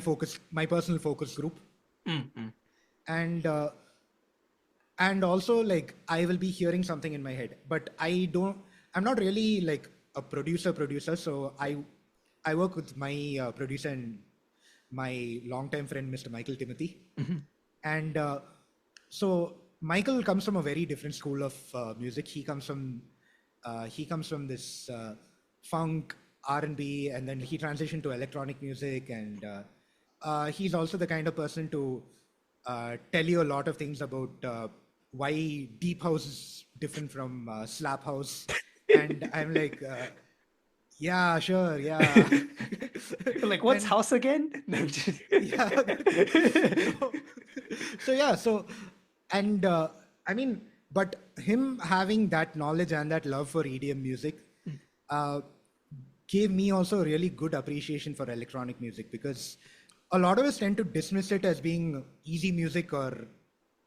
Speaker 2: personal focus group. And also like I will be hearing something in my head, but I'm not really like a producer. So I work with my producer and my longtime friend, Mr. Michael Timothy. And so Michael comes from a very different school of music. He comes from this funk, R&B, and then he transitioned to electronic music. And he's also the kind of person to tell you a lot of things about why deep house is different from slap house. And I'm like, yeah, sure, yeah.
Speaker 1: Like, what's
Speaker 2: And
Speaker 1: house again? No, I'm just-
Speaker 2: yeah. So yeah, so and I mean, but him having that knowledge and that love for EDM music uh, gave me also a really good appreciation for electronic music, because a lot of us tend to dismiss it as being easy music or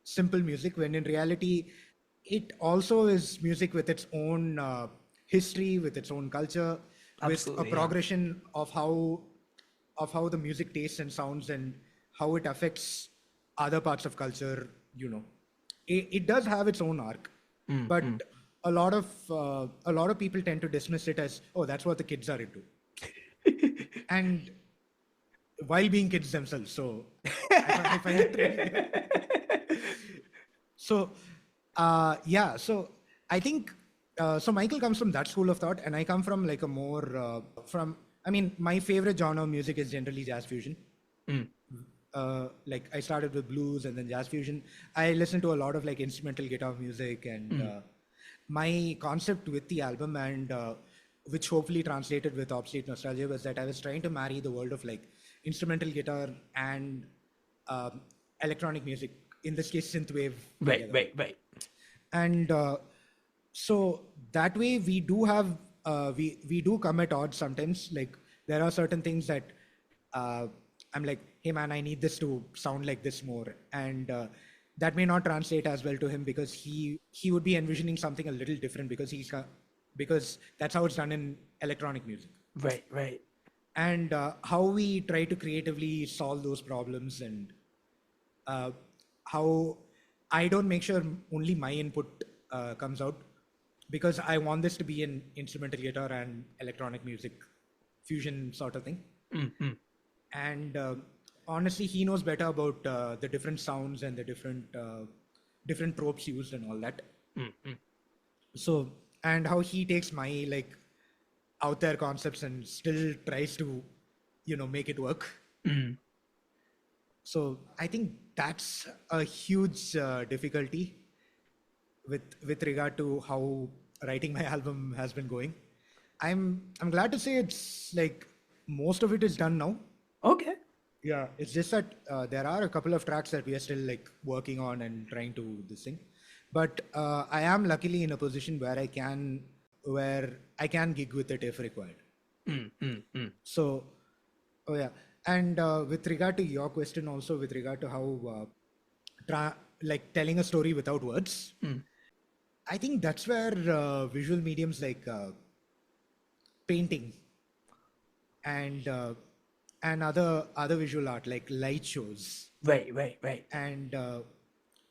Speaker 2: simple music, when in reality it also is music with its own history, with its own culture, with a
Speaker 1: Absolutely, yeah.
Speaker 2: progression of how the music tastes and sounds and how it affects other parts of culture. It does have its own arc, but a lot of people tend to dismiss it as, oh, that's what the kids are into, and while being kids themselves. So I find it really so yeah, so I think so Michael comes from that school of thought, and I come from like a more from I mean, my favorite genre of music is generally jazz fusion. Like I started with blues and then jazz fusion. I listen to a lot of like instrumental guitar music, and my concept with the album, and which hopefully translated with Obsolete Nostalgia, was that I was trying to marry the world of like instrumental guitar and electronic music, in this case synthwave,
Speaker 1: Right,
Speaker 2: together.
Speaker 1: right.
Speaker 2: And so that way we do have we do come at odds sometimes. Like there are certain things that I'm like, hey man, I need this to sound like this more, and that may not translate as well to him, because he would be envisioning something a little different, because that's how it's done in electronic music.
Speaker 1: Right, right.
Speaker 2: And how we try to creatively solve those problems, and how I don't make sure only my input comes out, because I want this to be an instrumental guitar and electronic music fusion sort of thing. And honestly, he knows better about the different sounds and the different tropes used and all that. So, and how he takes my like out there concepts and still tries to, make it work.
Speaker 1: Mm.
Speaker 2: So I think that's a huge difficulty with regard to how writing my album has been going. I'm glad to say it's like most of it is done now.
Speaker 1: Okay.
Speaker 2: Yeah, it's just that there are a couple of tracks that we are still like working on and trying to this thing. But I am luckily in a position where I can gig with it if required.
Speaker 1: Mm, mm, mm.
Speaker 2: So, oh yeah, and with regard to your question, also with regard to how like telling a story without words, I think that's where visual mediums like painting and other visual art like light shows
Speaker 1: Right.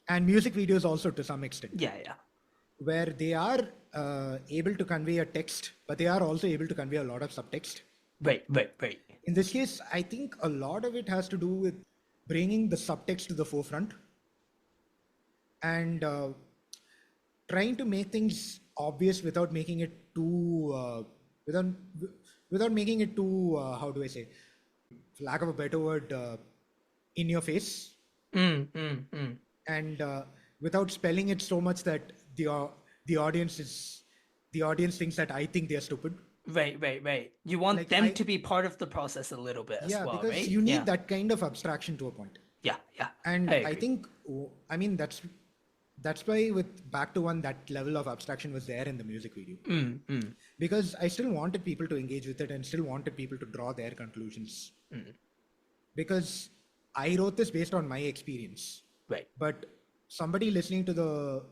Speaker 2: and music videos also to some extent,
Speaker 1: Yeah.
Speaker 2: where they are able to convey a text, but they are also able to convey a lot of subtext.
Speaker 1: Right.
Speaker 2: In this case, I think a lot of it has to do with bringing the subtext to the forefront and trying to make things obvious without making it too without without making it too how do I say, for lack of a better word, in your face,
Speaker 1: Mm.
Speaker 2: and without spelling it so much that the audience is the audience thinks that I think they're stupid.
Speaker 1: Right. You want
Speaker 2: Like
Speaker 1: them to be part of the process a little bit as
Speaker 2: yeah,
Speaker 1: well,
Speaker 2: because
Speaker 1: right?
Speaker 2: you need
Speaker 1: Yeah.
Speaker 2: that kind of abstraction to a point.
Speaker 1: Yeah.
Speaker 2: And
Speaker 1: I
Speaker 2: I
Speaker 1: agree.
Speaker 2: think, I mean, that's why with Back to One, that level of abstraction was there in the music video. Because I still wanted people to engage with it and still wanted people to draw their conclusions. Because I wrote this based on my experience.
Speaker 1: Right.
Speaker 2: But somebody listening to the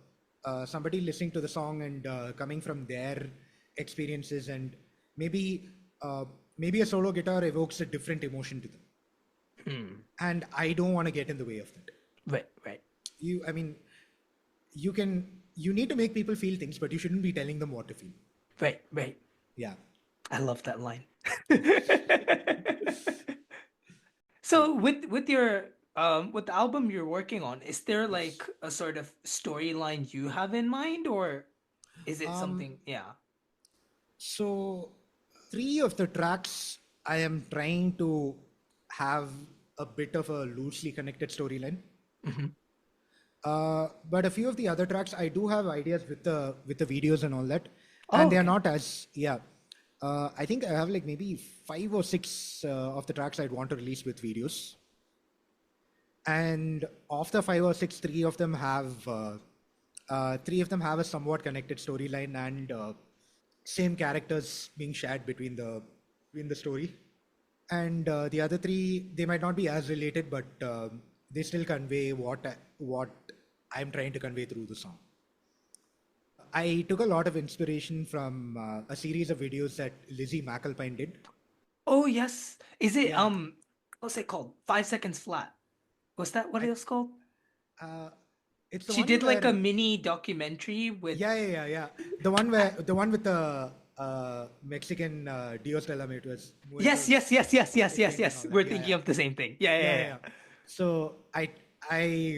Speaker 2: song and coming from their experiences, and maybe maybe a solo guitar evokes a different emotion to them, and I don't want to get in the way of that.
Speaker 1: Right.
Speaker 2: I mean, you need to make people feel things, but you shouldn't be telling them what to feel.
Speaker 1: Right.
Speaker 2: Yeah.
Speaker 1: I love that line. So with your with the album you're working on, is there like a sort of storyline you have in mind, or is it something? Yeah.
Speaker 2: So, three of the tracks I am trying to have a bit of a loosely connected storyline. But a few of the other tracks, I do have ideas with the videos and all that,
Speaker 1: Oh,
Speaker 2: and they are
Speaker 1: okay.
Speaker 2: not as yeah. I think I have like maybe 5 or 6 of the tracks I'd want to release with videos, and of the 5 or 6, three of them have a somewhat connected storyline and same characters being shared between the story, and the other three, they might not be as related, but they still convey what I'm trying to convey through the song. I took a lot of inspiration from a series of videos that Lizzie McAlpine did.
Speaker 1: Oh yes. Is it
Speaker 2: Yeah,
Speaker 1: what's it called? 5 seconds flat. Was that what
Speaker 2: I,
Speaker 1: it was called?
Speaker 2: uh, it's the
Speaker 1: She
Speaker 2: one
Speaker 1: did like a
Speaker 2: where
Speaker 1: mini documentary with
Speaker 2: yeah, the one with the Mexican Dios de la Muertos, thing and
Speaker 1: yes.
Speaker 2: all that.
Speaker 1: We're
Speaker 2: Yeah,
Speaker 1: thinking
Speaker 2: yeah.
Speaker 1: of the same thing.
Speaker 2: Yeah. So I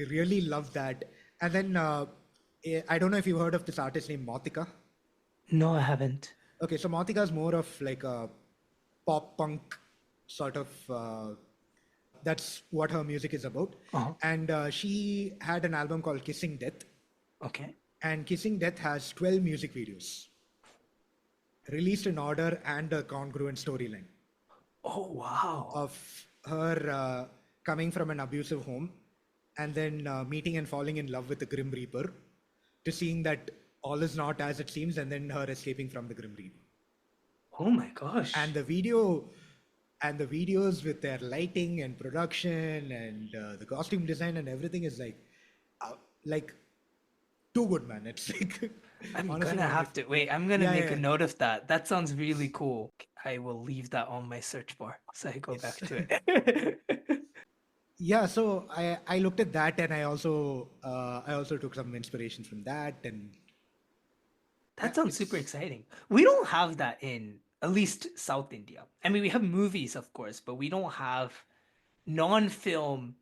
Speaker 2: really love that. And then I don't know if you've heard of this artist named Mothika.
Speaker 1: No, I haven't.
Speaker 2: Okay, so Mothika is more of like a pop punk sort of. That's what her music is about.
Speaker 1: Uh-huh.
Speaker 2: And she had an album called Kissing Death.
Speaker 1: Okay.
Speaker 2: And Kissing Death has 12 music videos released in order and a congruent storyline
Speaker 1: Oh wow.
Speaker 2: of her coming from an abusive home and then meeting and falling in love with the Grim Reaper, to seeing that all is not as it seems, and then her escaping from the Grim Reaper.
Speaker 1: Oh my gosh.
Speaker 2: And the videos with their lighting and production and the costume design and everything is like too good, man. It's like
Speaker 1: I'm
Speaker 2: honestly
Speaker 1: gonna
Speaker 2: one of
Speaker 1: have to wait. I'm gonna
Speaker 2: yeah,
Speaker 1: make a
Speaker 2: yeah,
Speaker 1: note of that. That sounds really cool. I will leave that on my search bar so I go back
Speaker 2: yes.
Speaker 1: to it.
Speaker 2: Yeah, so I looked at that, and I also took some inspiration from that, and
Speaker 1: That
Speaker 2: yeah,
Speaker 1: sounds super
Speaker 2: it's
Speaker 1: exciting. We don't have that in at least South India. I mean, we have movies, of course, but we don't have non-film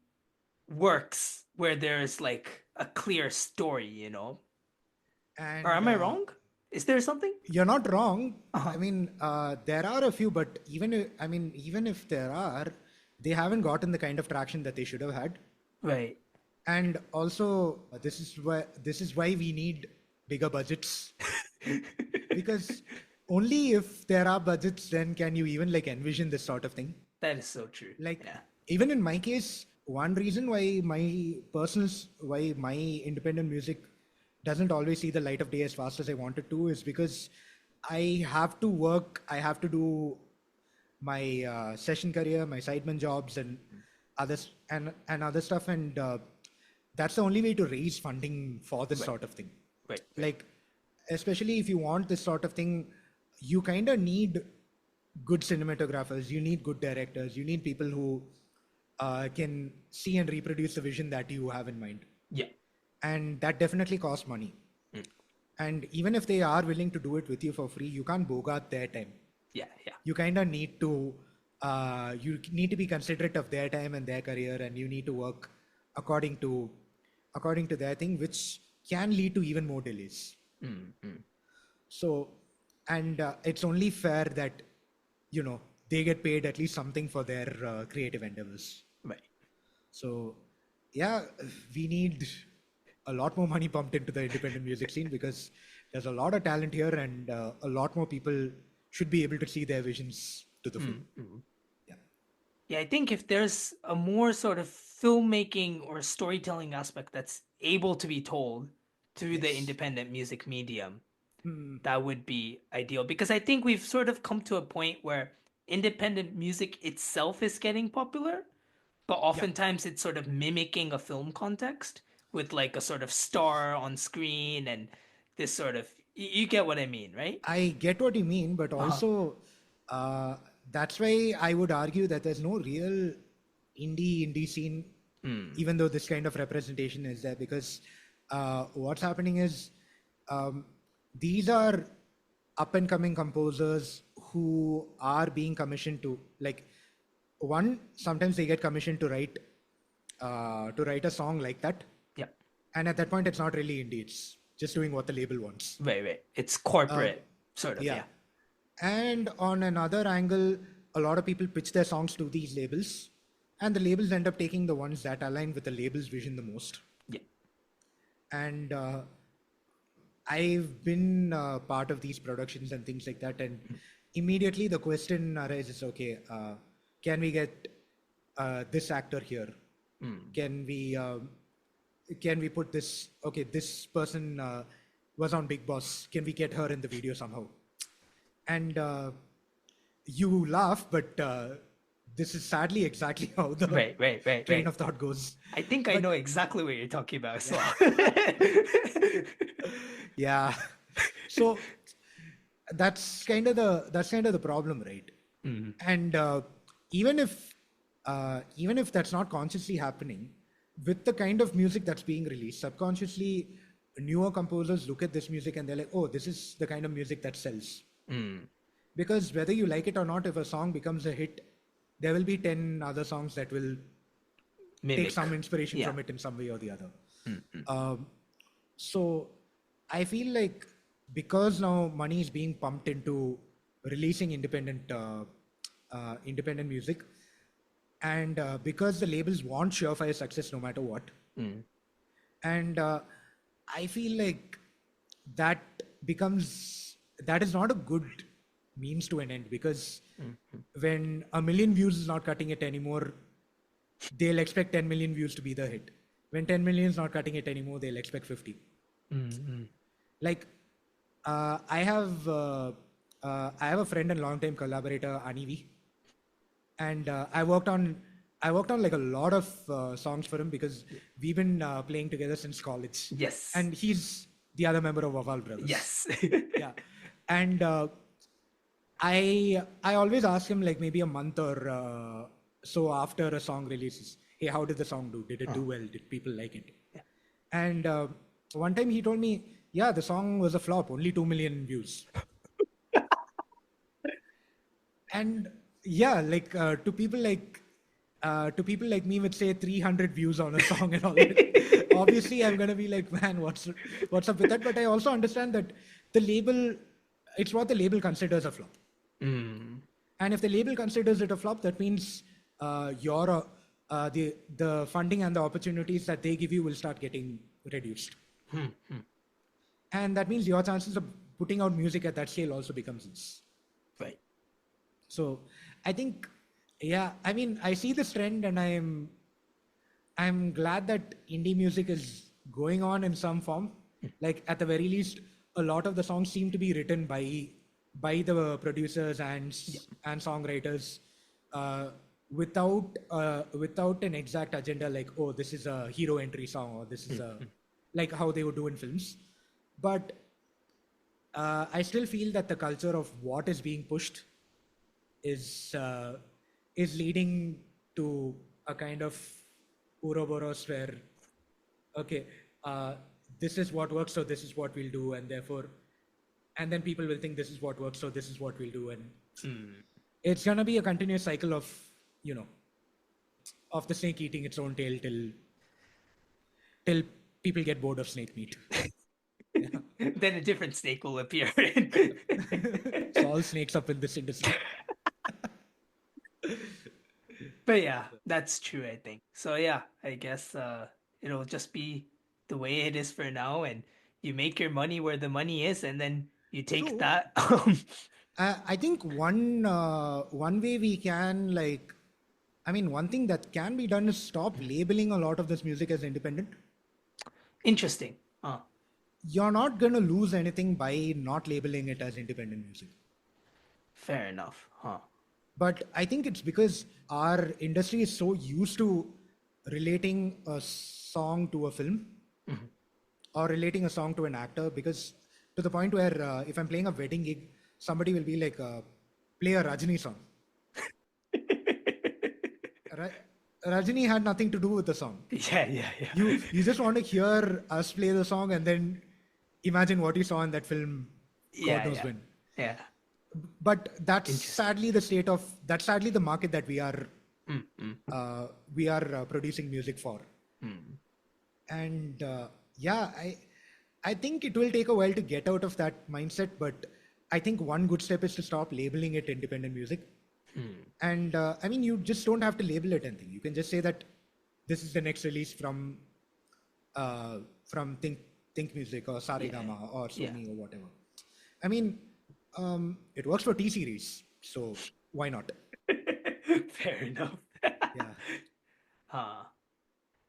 Speaker 1: works where there's like a clear story, you know? Or
Speaker 2: and
Speaker 1: am I wrong? Is there something?
Speaker 2: You're not wrong.
Speaker 1: Uh-huh.
Speaker 2: I mean, there are a few, but even if there are, they haven't gotten the kind of traction that they should have had.
Speaker 1: Right.
Speaker 2: And also, this is why we need bigger budgets, because only if there are budgets then can you even like envision this sort of thing.
Speaker 1: That is so true.
Speaker 2: Like,
Speaker 1: yeah.
Speaker 2: even in my case, one reason why my independent music doesn't always see the light of day as fast as I want it to is because I have to work, I have to do my session career, my sideman jobs, and others and other stuff, and that's the only way to raise funding for this sort of thing.
Speaker 1: Right.
Speaker 2: Like, especially if you want this sort of thing, you kind of need good cinematographers, you need good directors, you need people who can see and reproduce the vision that you have in mind.
Speaker 1: Yeah.
Speaker 2: And that definitely costs money. And even if they are willing to do it with you for free, you can't bogart their time.
Speaker 1: Yeah. Yeah.
Speaker 2: You kind of need to be considerate of their time and their career, and you need to work according to their thing, which can lead to even more delays. So, and it's only fair that they get paid at least something for their creative endeavors.
Speaker 1: Right.
Speaker 2: So, yeah, we need a lot more money pumped into the independent music scene, because there's a lot of talent here, and a lot more people should be able to see their visions to the full. Yeah.
Speaker 1: Yeah, I think if there's a more sort of filmmaking or storytelling aspect that's able to be told through the independent music medium, that would be ideal. Because I think we've sort of come to a point where independent music itself is getting popular, but oftentimes it's sort of mimicking a film context with like a sort of star on screen and this sort of, you get what I mean, right?
Speaker 2: I get what you mean, but also that's why I would argue that there's no real indie scene, even though this kind of representation is there, because what's happening is these are up and coming composers who are being commissioned to, like, sometimes they get commissioned to write a song like that.
Speaker 1: Yeah.
Speaker 2: And at that point, it's not really indie. It's just doing what the label wants.
Speaker 1: Right. It's corporate, sort of, yeah.
Speaker 2: And on another angle, a lot of people pitch their songs to these labels, and the labels end up taking the ones that align with the label's vision the most.
Speaker 1: Yeah.
Speaker 2: And I've been part of these productions and things like that, and immediately the question arises, okay, can we get this actor here? Can we put this, okay, this person was on Big Boss, can we get her in the video somehow? And you laugh, but this is sadly exactly how the train of thought goes.
Speaker 1: I think I know exactly what you're talking about. So.
Speaker 2: Yeah. So that's kind of the problem, right? And even if that's not consciously happening, with the kind of music that's being released, subconsciously newer composers look at this music and they're like, oh, this is the kind of music that sells. Because whether you like it or not, if a song becomes a hit, there will be 10 other songs that will take some inspiration from it in some way or the other. So I feel like, because now money is being pumped into releasing independent music, and because the labels want surefire success no matter what, and I feel like that is not a good means to an end, because when 1 million views is not cutting it anymore, they'll expect 10 million views to be the hit. When 10 million is not cutting it anymore, they'll expect 50. Like, I have a friend and longtime collaborator, Anivi, and I worked on like a lot of songs for him, because we've been playing together since college.
Speaker 1: Yes.
Speaker 2: And he's the other member of Waval Brothers.
Speaker 1: Yes.
Speaker 2: Yeah. And I always ask him, like, maybe a month or so after a song releases, hey, how did the song do? Did it do well? Did people like it?
Speaker 1: Yeah.
Speaker 2: And one time he told me, yeah, the song was a flop, only 2 million views. And yeah, like to people like me with, say, 300 views on a song and all that, obviously I'm gonna be like, man, what's up with that? But I also understand that the label, it's what the label considers a flop. And if the label considers it a flop, that means the funding and the opportunities that they give you will start getting reduced. And that means your chances of putting out music at that scale also becomes less.
Speaker 1: Right.
Speaker 2: So I think, yeah, I mean, I see this trend, and I'm glad that indie music is going on in some form. Like, at the very least, a lot of the songs seem to be written by the producers and songwriters without an exact agenda, like, oh, this is a hero entry song, or this is like how they would do in films. But I still feel that the culture of what is being pushed is leading to a kind of Ouroboros where, okay, this is what works, so this is what we'll do, and then people will think this is what works, so this is what we'll do, and it's gonna be a continuous cycle of, of the snake eating its own tail till people get bored of snake meat.
Speaker 1: Then a different snake will appear.
Speaker 2: It's all snakes up in this industry.
Speaker 1: But yeah, that's true, I think. So yeah, I guess it'll just be the way it is for now, and you make your money where the money is, and then you take
Speaker 2: So,
Speaker 1: that.
Speaker 2: I think one way we can, like, I mean, one thing that can be done is stop labeling a lot of this music as independent.
Speaker 1: Interesting.
Speaker 2: You're not going to lose anything by not labeling it as independent music.
Speaker 1: Fair enough.
Speaker 2: But I think it's because our industry is so used to relating a song to a film or relating a song to an actor, because to the point where if I'm playing a wedding gig, somebody will be like, play a Rajini song. Rajini had nothing to do with the song.
Speaker 1: Yeah.
Speaker 2: You just want to hear us play the song and then imagine what you saw in that film. God knows when.
Speaker 1: Yeah.
Speaker 2: But that's sadly the market that we are producing music for. And I think it will take a while to get out of that mindset, but I think one good step is to stop labeling it independent music. And I mean, you just don't have to label it anything. You can just say that this is the next release from Think Music or Saregama or Sony or whatever. I mean, it works for T-Series, so why not?
Speaker 1: Fair enough.
Speaker 2: Yeah.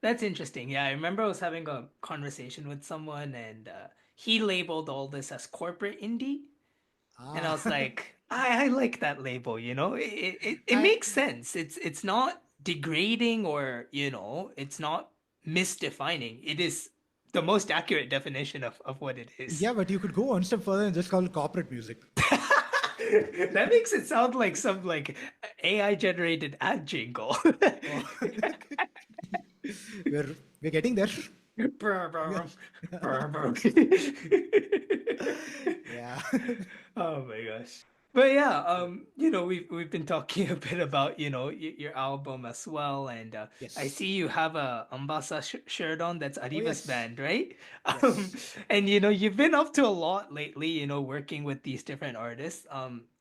Speaker 1: That's interesting. Yeah, I remember I was having a conversation with someone, and he labeled all this as corporate indie. And I was like, I like that label, It makes sense. It's not degrading, or, it's not misdefining. It is the most accurate definition of what it is.
Speaker 2: Yeah, but you could go one step further and just call it corporate music.
Speaker 1: That makes it sound like some AI generated ad jingle.
Speaker 2: We're getting there. Yeah.
Speaker 1: Oh my gosh. But yeah, we've been talking a bit about, your album as well, and
Speaker 2: Yes.
Speaker 1: I see you have a Ambassa shirt on. That's Arriva's
Speaker 2: yes.
Speaker 1: band, right?
Speaker 2: Yes.
Speaker 1: And you've been up to a lot lately, working with these different artists.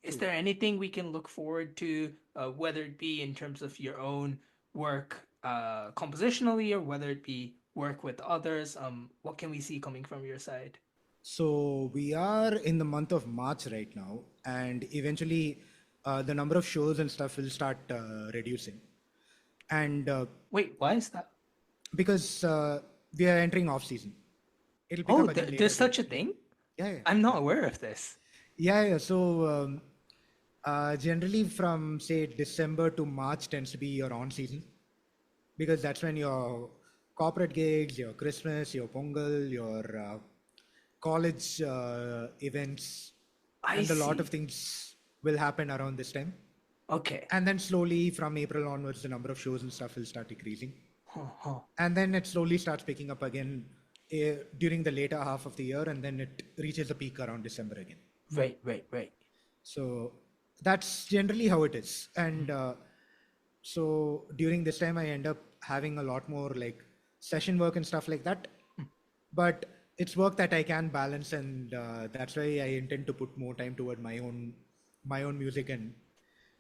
Speaker 1: Is there anything we can look forward to, whether it be in terms of your own work compositionally, or whether it be work with others? What can we see coming from your side?
Speaker 2: So we are in the month of March right now, and eventually the number of shows and stuff will start reducing. And
Speaker 1: Wait, why is that?
Speaker 2: Because we are entering off season. It'll become
Speaker 1: there's such a thing?
Speaker 2: Yeah.
Speaker 1: I'm not aware of this.
Speaker 2: Yeah. So generally from, say, December to March tends to be your on season, because that's when your corporate gigs, your Christmas, your Pongal, your college events, and a lot of things will happen around this time.
Speaker 1: Okay.
Speaker 2: And then slowly from April onwards, the number of shows and stuff will start decreasing. And then it slowly starts picking up again during the later half of the year, and then it reaches a peak around December again.
Speaker 1: Right.
Speaker 2: So that's generally how it is. And so during this time, I end up having a lot more like session work and stuff like that. But it's work that I can balance, and that's why I intend to put more time toward my own music and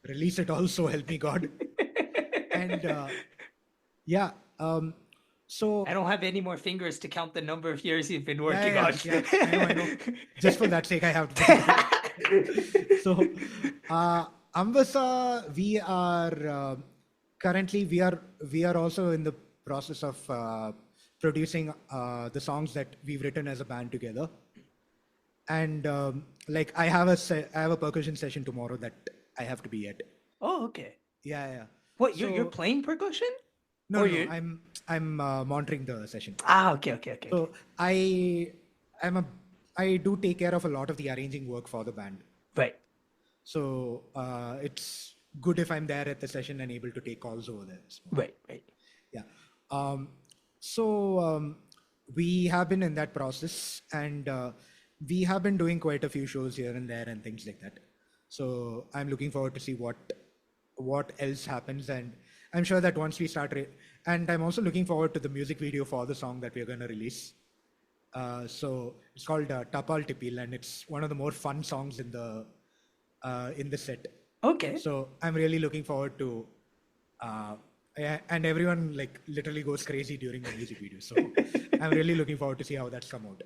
Speaker 2: release it also. Help me God. And yeah, so
Speaker 1: I don't have any more fingers to count the number of years you've been working
Speaker 2: yeah,
Speaker 1: on.
Speaker 2: yeah, I know. Just for that sake, I have to put it. So, Ambasa, we are currently we are also in the process of producing the songs that we've written as a band together. And like I have a percussion session tomorrow that I have to be at.
Speaker 1: Oh, okay.
Speaker 2: Yeah.
Speaker 1: What,
Speaker 2: So
Speaker 1: you're playing percussion?
Speaker 2: no,
Speaker 1: Or
Speaker 2: no,
Speaker 1: you're...
Speaker 2: I'm monitoring the session.
Speaker 1: Okay.
Speaker 2: So I do take care of a lot of the arranging work for the band.
Speaker 1: Right.
Speaker 2: So it's good if I'm there at the session and able to take calls over there. So,
Speaker 1: Right.
Speaker 2: yeah. So we have been in that process, and we have been doing quite a few shows here and there and things like that. So I'm looking forward to see what else happens, and I'm sure that once we start, and I'm also looking forward to the music video for the song that we're going to release. So it's called Tapal Tipil, and it's one of the more fun songs in the set.
Speaker 1: Okay.
Speaker 2: So I'm really looking forward to, and everyone like literally goes crazy during the music video. So I'm really looking forward to see how that's come out.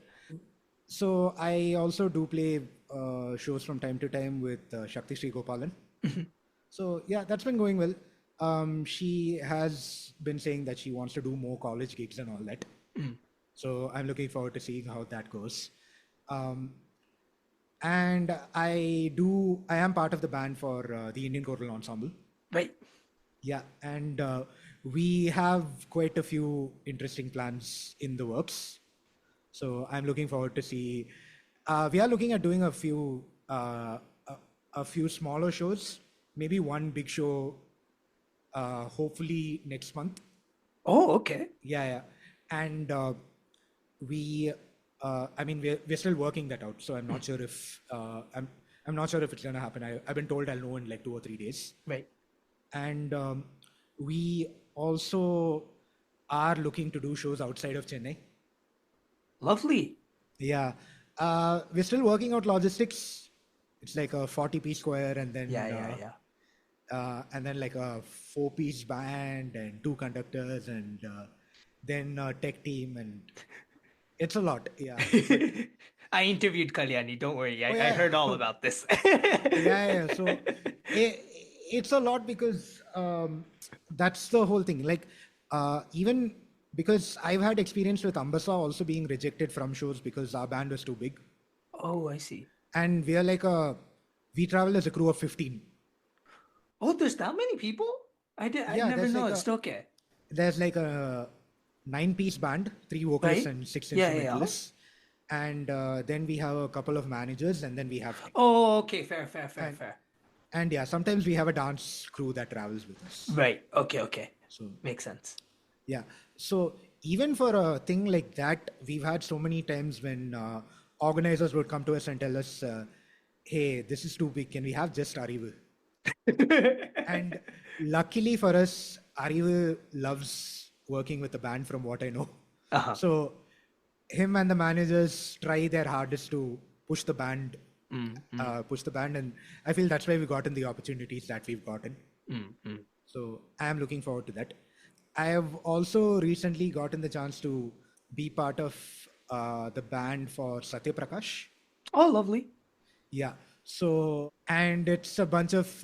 Speaker 2: So I also do play shows from time to time with Shakti Sri Gopalan. So yeah, that's been going well. She has been saying that she wants to do more college gigs and all that. So I'm looking forward to seeing how that goes. And I am part of the band for the Indian Choral Ensemble.
Speaker 1: Right.
Speaker 2: Yeah, and we have quite a few interesting plans in the works. So I'm looking forward to see. We are looking at doing a few smaller shows, maybe one big show, hopefully next month.
Speaker 1: Oh, okay.
Speaker 2: Yeah, and we're still working that out. So I'm not sure if I'm not sure if it's gonna happen. I've been told I'll know in like 2 or 3 days.
Speaker 1: Right.
Speaker 2: And we also are looking to do shows outside of Chennai.
Speaker 1: Lovely.
Speaker 2: Yeah. We're still working out logistics. It's like a 40-piece square, and then and then like a 4-piece band and 2 conductors, and then a tech team, and it's a lot. Yeah.
Speaker 1: I interviewed Kalyani. Don't worry. I heard all about this.
Speaker 2: Yeah. So it's a lot because that's the whole thing. Like even because I've had experience with Ambasa also being rejected from shows because our band was too big.
Speaker 1: Oh, I see.
Speaker 2: And we are like we travel as a crew of 15.
Speaker 1: Oh, there's that many people? I never noticed. Okay.
Speaker 2: There's like a 9-piece band, 3 vocalists and 6 instrumentalists. And then we have a couple of managers, and then we have...
Speaker 1: Oh, okay. Fair.
Speaker 2: And yeah, sometimes we have a dance crew that travels with us.
Speaker 1: Right. Okay.
Speaker 2: So
Speaker 1: makes sense.
Speaker 2: Yeah. So even for a thing like that, we've had so many times when organizers would come to us and tell us, hey, this is too big. Can we have just Arivu? And luckily for us, Arivu loves working with the band from what I know. So him and the managers try their hardest to push the band, and I feel that's why we've gotten the opportunities that we've gotten. So I am looking forward to that. I have also recently gotten the chance to be part of the band for Satya Prakash.
Speaker 1: Oh, lovely.
Speaker 2: Yeah. So, and it's a bunch of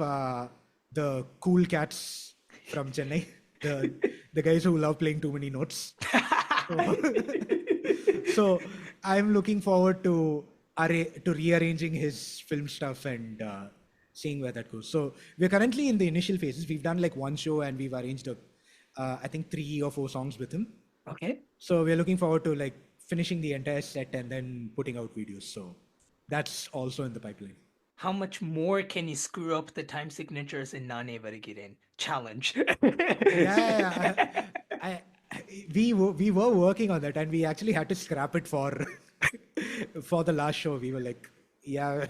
Speaker 2: the cool cats from Chennai, the guys who love playing too many notes. So I'm looking forward to rearranging his film stuff and seeing where that goes. So we're currently in the initial phases. We've done like 1 show and we've arranged I think 3 or 4 songs with him.
Speaker 1: Okay.
Speaker 2: So we're looking forward to like finishing the entire set and then putting out videos. So that's also in the pipeline.
Speaker 1: How much more can you screw up the time signatures in Nane Varigiren? Challenge.
Speaker 2: We were working on that, and we actually had to scrap it for the last show. We were like, yeah,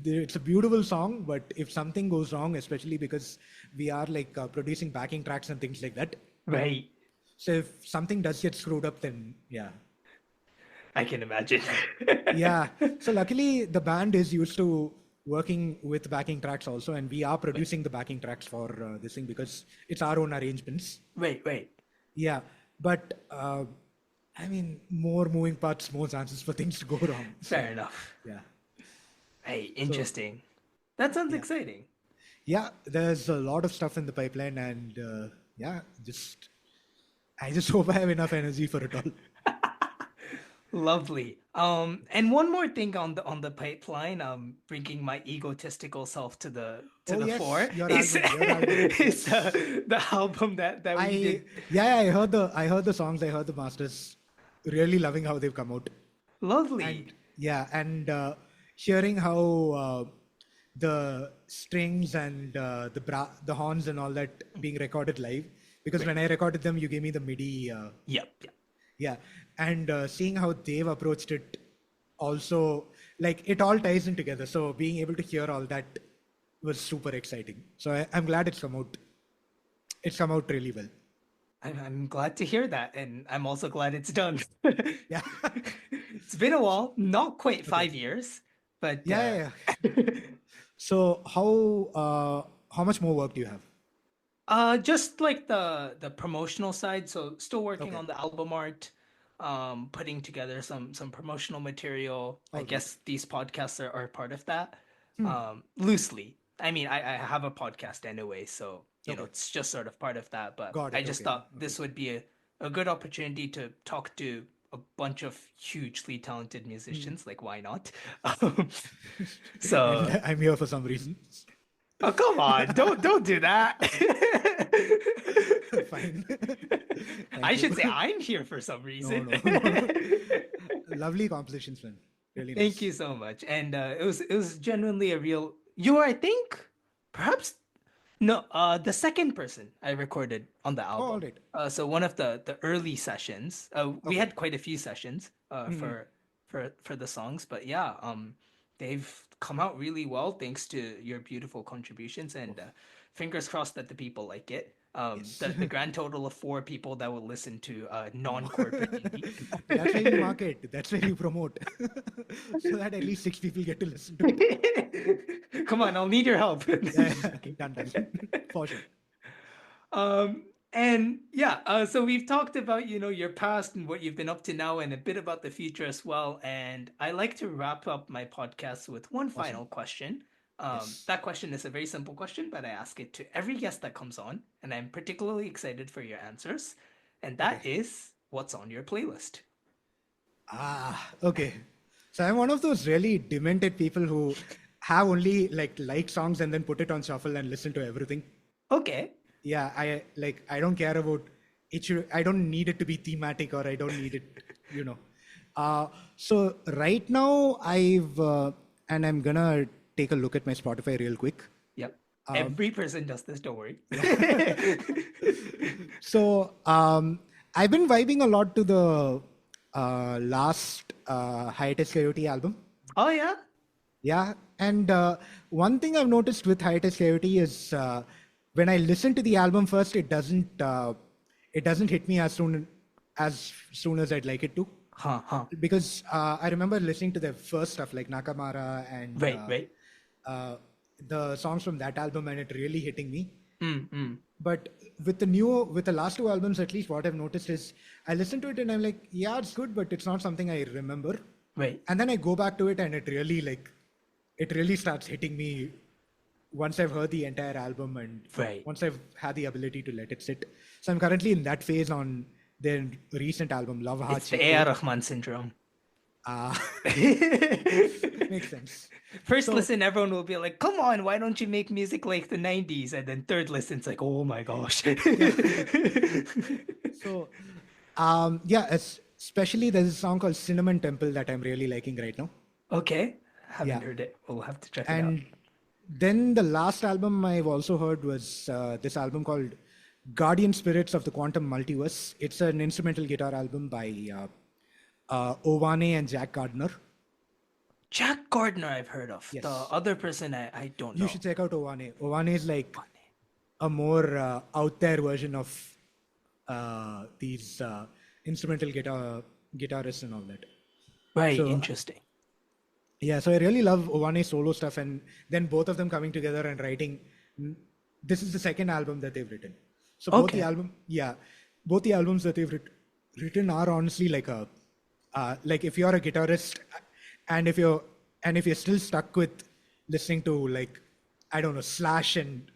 Speaker 2: it's a beautiful song, but if something goes wrong, especially because we are like producing backing tracks and things like that.
Speaker 1: Right.
Speaker 2: So if something does get screwed up, then yeah.
Speaker 1: I can imagine.
Speaker 2: Yeah. So luckily, the band is used to working with backing tracks also, and we are producing the backing tracks for this thing because it's our own arrangements.
Speaker 1: Wait.
Speaker 2: Yeah, but I mean, more moving parts, more chances for things to go wrong. So,
Speaker 1: Fair enough.
Speaker 2: yeah.
Speaker 1: Hey,
Speaker 2: So,
Speaker 1: interesting. That sounds
Speaker 2: yeah.
Speaker 1: exciting.
Speaker 2: Yeah, there's a lot of stuff in the pipeline, and I just hope I have enough energy for it all.
Speaker 1: Lovely. And one more thing on the pipeline, bringing my egotistical self to
Speaker 2: Oh
Speaker 1: the
Speaker 2: yes,
Speaker 1: fore is
Speaker 2: your album.
Speaker 1: is
Speaker 2: Yes,
Speaker 1: the album that we did.
Speaker 2: I heard the songs, I heard the masters. Really loving how they've come out,
Speaker 1: Lovely.
Speaker 2: and hearing how the strings and the horns and all that being recorded live. Because when I recorded them, you gave me the MIDI.
Speaker 1: Yep.
Speaker 2: Yeah, and seeing how they've approached it, also like it all ties in together. So being able to hear all that was super exciting. So I'm glad it's come out. It's come out really well.
Speaker 1: I'm glad to hear that, and I'm also glad it's done.
Speaker 2: Yeah.
Speaker 1: It's been a while, not quite
Speaker 2: Okay.
Speaker 1: 5 years, but
Speaker 2: Yeah. So how much more work do you have?
Speaker 1: just like the promotional side, so still working
Speaker 2: Okay.
Speaker 1: on the album art, putting together some promotional material. I
Speaker 2: All right.
Speaker 1: guess these podcasts are part of that. Loosely. I mean, I have a podcast anyway, so you know
Speaker 2: Okay.
Speaker 1: it's just sort of part of that. But
Speaker 2: Got
Speaker 1: I
Speaker 2: it.
Speaker 1: just
Speaker 2: Okay.
Speaker 1: thought this would be a good opportunity to talk to a bunch of hugely talented musicians. Like, why not? So,
Speaker 2: And I'm here for some reason.
Speaker 1: oh come on, don't do that.
Speaker 2: Fine.
Speaker 1: I
Speaker 2: Thank
Speaker 1: should
Speaker 2: you.
Speaker 1: say I'm here for some reason.
Speaker 2: No. Lovely compositions, man. Really nice.
Speaker 1: Thank you so much. And it was genuinely a real. You were, I think, perhaps no, the second person I recorded on the
Speaker 2: Oh, all
Speaker 1: album.
Speaker 2: right.
Speaker 1: So one of the early sessions. We
Speaker 2: Okay.
Speaker 1: had quite a few sessions for the songs, but yeah, they've come out really well thanks to your beautiful contributions, and fingers crossed that the people like it.
Speaker 2: Yes.
Speaker 1: The grand total of 4 people that will listen to non-corporate indie.
Speaker 2: That's where you market. That's where you promote. So that at least 6 people get to listen to it.
Speaker 1: Come on, I'll need your help.
Speaker 2: Yeah. Done. For sure.
Speaker 1: And yeah, so we've talked about, you know, your past and what you've been up to now and a bit about the future as well. And I like to wrap up my podcast with one final question.
Speaker 2: Yes.
Speaker 1: That question is a very simple question, but I ask it to every guest that comes on, and I'm particularly excited for your answers. And that is, what's on your playlist?
Speaker 2: Okay. So I'm one of those really demented people who have only like songs and then put it on shuffle and listen to everything.
Speaker 1: Okay.
Speaker 2: Yeah, I don't care about it. I don't need it to be thematic, or I don't need it, you know. So right now and I'm gonna take a look at my Spotify real quick.
Speaker 1: Yep. Every person does this, don't worry.
Speaker 2: So I've been vibing a lot to the last Hiatus Coyote album.
Speaker 1: Oh, yeah?
Speaker 2: Yeah, and one thing I've noticed with Hiatus Coyote is when I listen to the album first, it doesn't hit me as soon as I'd like it to. Because I remember listening to their first stuff like Nakamara and
Speaker 1: Right.
Speaker 2: the songs from that album, and it really hitting me. But with the last 2 albums, at least what I've noticed is I listen to it and I'm like, yeah, it's good, but it's not something I remember.
Speaker 1: Right.
Speaker 2: And then I go back to it and it really starts hitting me once I've heard the entire album and once I've had the ability to let it sit. So I'm currently in that phase on their recent album, Love Heart.
Speaker 1: It's the A.R. Rahman syndrome.
Speaker 2: Makes sense.
Speaker 1: First listen, everyone will be like, come on, why don't you make music like the 90s? And then third listen, it's like, oh my gosh.
Speaker 2: So, especially there's a song called Cinnamon Temple that I'm really liking right now.
Speaker 1: Okay. Haven't heard it. We'll have to check it out.
Speaker 2: And then the last album I've also heard was this album called Guardian Spirits of the Quantum Multiverse. It's an instrumental guitar album by Owane and Jack Gardner.
Speaker 1: Jack Gardner I've heard of.
Speaker 2: Yes.
Speaker 1: The other person I don't know.
Speaker 2: You should check out Owane. Owane is like a more out there version of these instrumental guitarists and all that.
Speaker 1: Right.
Speaker 2: So
Speaker 1: Interesting.
Speaker 2: yeah, so I really love Owane's solo stuff, and then both of them coming together and writing. This is the second album that they've written. So
Speaker 1: Okay.
Speaker 2: both the albums that they've written are honestly like a, like if you're a guitarist, and if you're still stuck with listening to like, I don't know, Slash and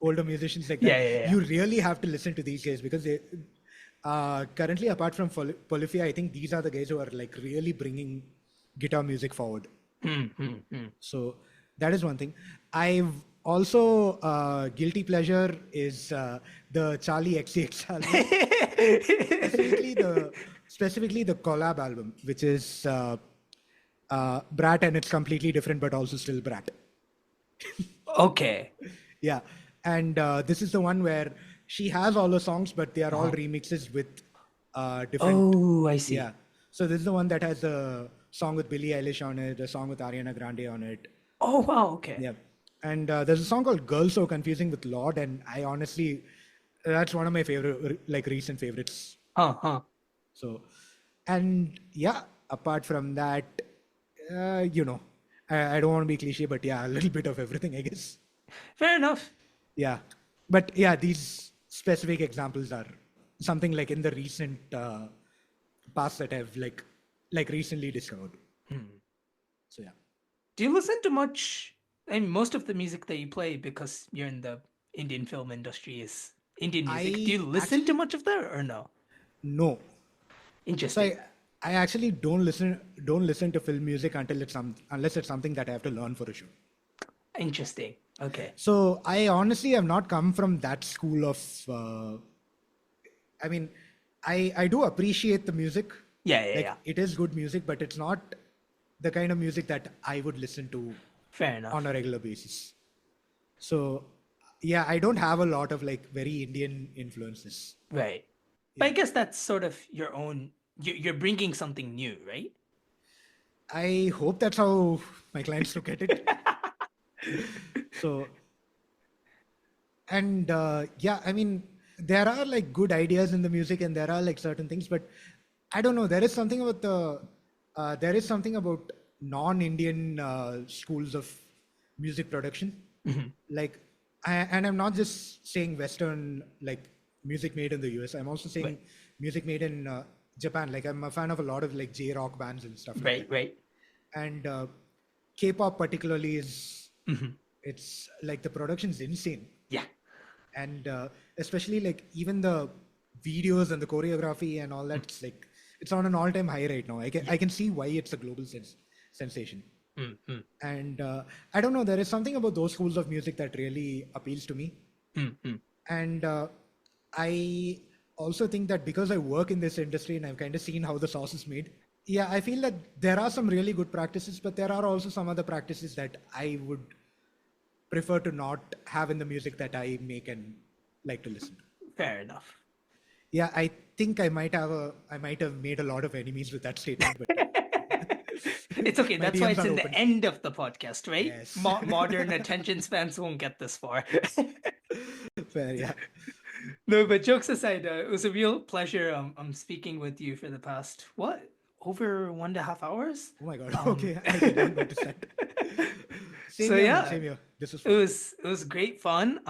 Speaker 2: older musicians like that,
Speaker 1: Yeah.
Speaker 2: you really have to listen to these guys, because they currently, apart from Polyphia, I think these are the guys who are like really bringing guitar music forward. So that is one thing. I've also guilty pleasure is the Charlie XCX album, specifically the collab album, which is Brat, and it's completely different, but also still Brat.
Speaker 1: Okay.
Speaker 2: Yeah, and this is the one where she has all the songs, but they are all remixes with different.
Speaker 1: Oh, I see.
Speaker 2: Yeah, so this is the one that has a song with Billie Eilish on it, a song with Ariana Grande on it.
Speaker 1: Oh, wow. Okay.
Speaker 2: Yeah, and there's a song called "Girl So Confusing" with Lord, and I honestly, that's one of my favorite, like recent favorites. So, and yeah, apart from that, you know, I don't want to be cliche, but yeah, a little bit of everything, I guess.
Speaker 1: Fair enough.
Speaker 2: Yeah, but yeah, these specific examples are something like in the recent past that I've like recently discovered. So yeah.
Speaker 1: Do you listen to much? I mean, most of the music that you play, because you're in the Indian film industry, is Indian music. Do you listen to much of that or no?
Speaker 2: No. So
Speaker 1: Interesting.
Speaker 2: I actually don't listen to film music unless it's something that I have to learn for a show.
Speaker 1: Interesting. Okay.
Speaker 2: So I honestly have not come from that school of. I mean, I do appreciate the music.
Speaker 1: Yeah.
Speaker 2: It is good music, but it's not the kind of music that I would listen to
Speaker 1: Fair enough.
Speaker 2: on a regular basis. So yeah, I don't have a lot of like very Indian influences.
Speaker 1: Right. But I guess that's sort of your own. You're bringing something new, right?
Speaker 2: I hope that's how my clients look at it. So, and yeah, I mean, there are like good ideas in the music, and there are like certain things, but I don't know. There is something about non-Indian schools of music production. Like, and I'm not just saying Western, like music made in the US. I'm also saying music made in Japan. Like, I'm a fan of a lot of like J-rock bands and stuff.
Speaker 1: Right.
Speaker 2: And K-pop particularly is, it's like the production's insane.
Speaker 1: Yeah.
Speaker 2: And especially like even the videos and the choreography and all that, it's like it's on an all-time high right now. I can see why it's a global sensation. And I don't know, there is something about those schools of music that really appeals to me. And I also think that because I work in this industry and I've kind of seen how the sauce is made, yeah, I feel that there are some really good practices, but there are also some other practices that I would prefer to not have in the music that I make and like to listen to.
Speaker 1: Fair enough.
Speaker 2: Yeah, I think I might have made a lot of enemies with that statement, but
Speaker 1: It's okay. That's why
Speaker 2: DMs
Speaker 1: it's
Speaker 2: are
Speaker 1: in
Speaker 2: open.
Speaker 1: the end of the podcast, right?
Speaker 2: Yes.
Speaker 1: Modern attention spans won't get this far.
Speaker 2: fair, yeah.
Speaker 1: No, but jokes aside, it was a real pleasure speaking with you for the past, over 1.5 hours?
Speaker 2: Oh my god. Okay, I did not notice that. Same
Speaker 1: So
Speaker 2: here,
Speaker 1: yeah,
Speaker 2: man, same here. This was
Speaker 1: it
Speaker 2: fun.
Speaker 1: was great fun.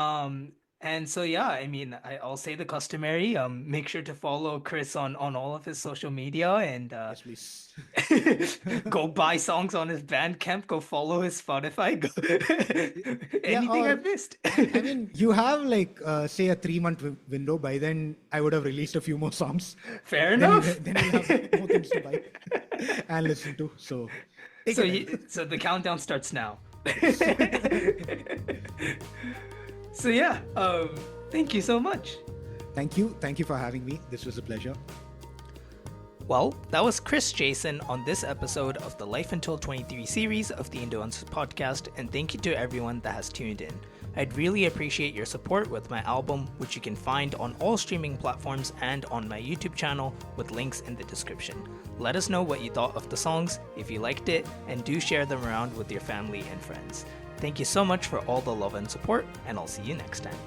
Speaker 1: And so yeah, I mean, I'll say the customary. Make sure to follow Chris on all of his social media, and
Speaker 2: Yes, please.
Speaker 1: go buy songs on his Bandcamp. Go follow his Spotify. Anything
Speaker 2: or-
Speaker 1: I've missed.
Speaker 2: I mean, you have like say a 3-month window. By then, I would have released a few more songs.
Speaker 1: Fair
Speaker 2: Then
Speaker 1: enough.
Speaker 2: then you'll have more things to buy and listen to. So, take
Speaker 1: So
Speaker 2: your time.
Speaker 1: so the countdown starts now. So yeah, thank you so much.
Speaker 2: Thank you for having me. This was a pleasure.
Speaker 1: Well, that was Chris Jason on this episode of the Life Until 23 series of the Indoencers Podcast, and thank you to everyone that has tuned in. I'd really appreciate your support with my album, which you can find on all streaming platforms and on my YouTube channel with links in the description. Let us know what you thought of the songs, if you liked it, and do share them around with your family and friends. Thank you so much for all the love and support, and I'll see you next time.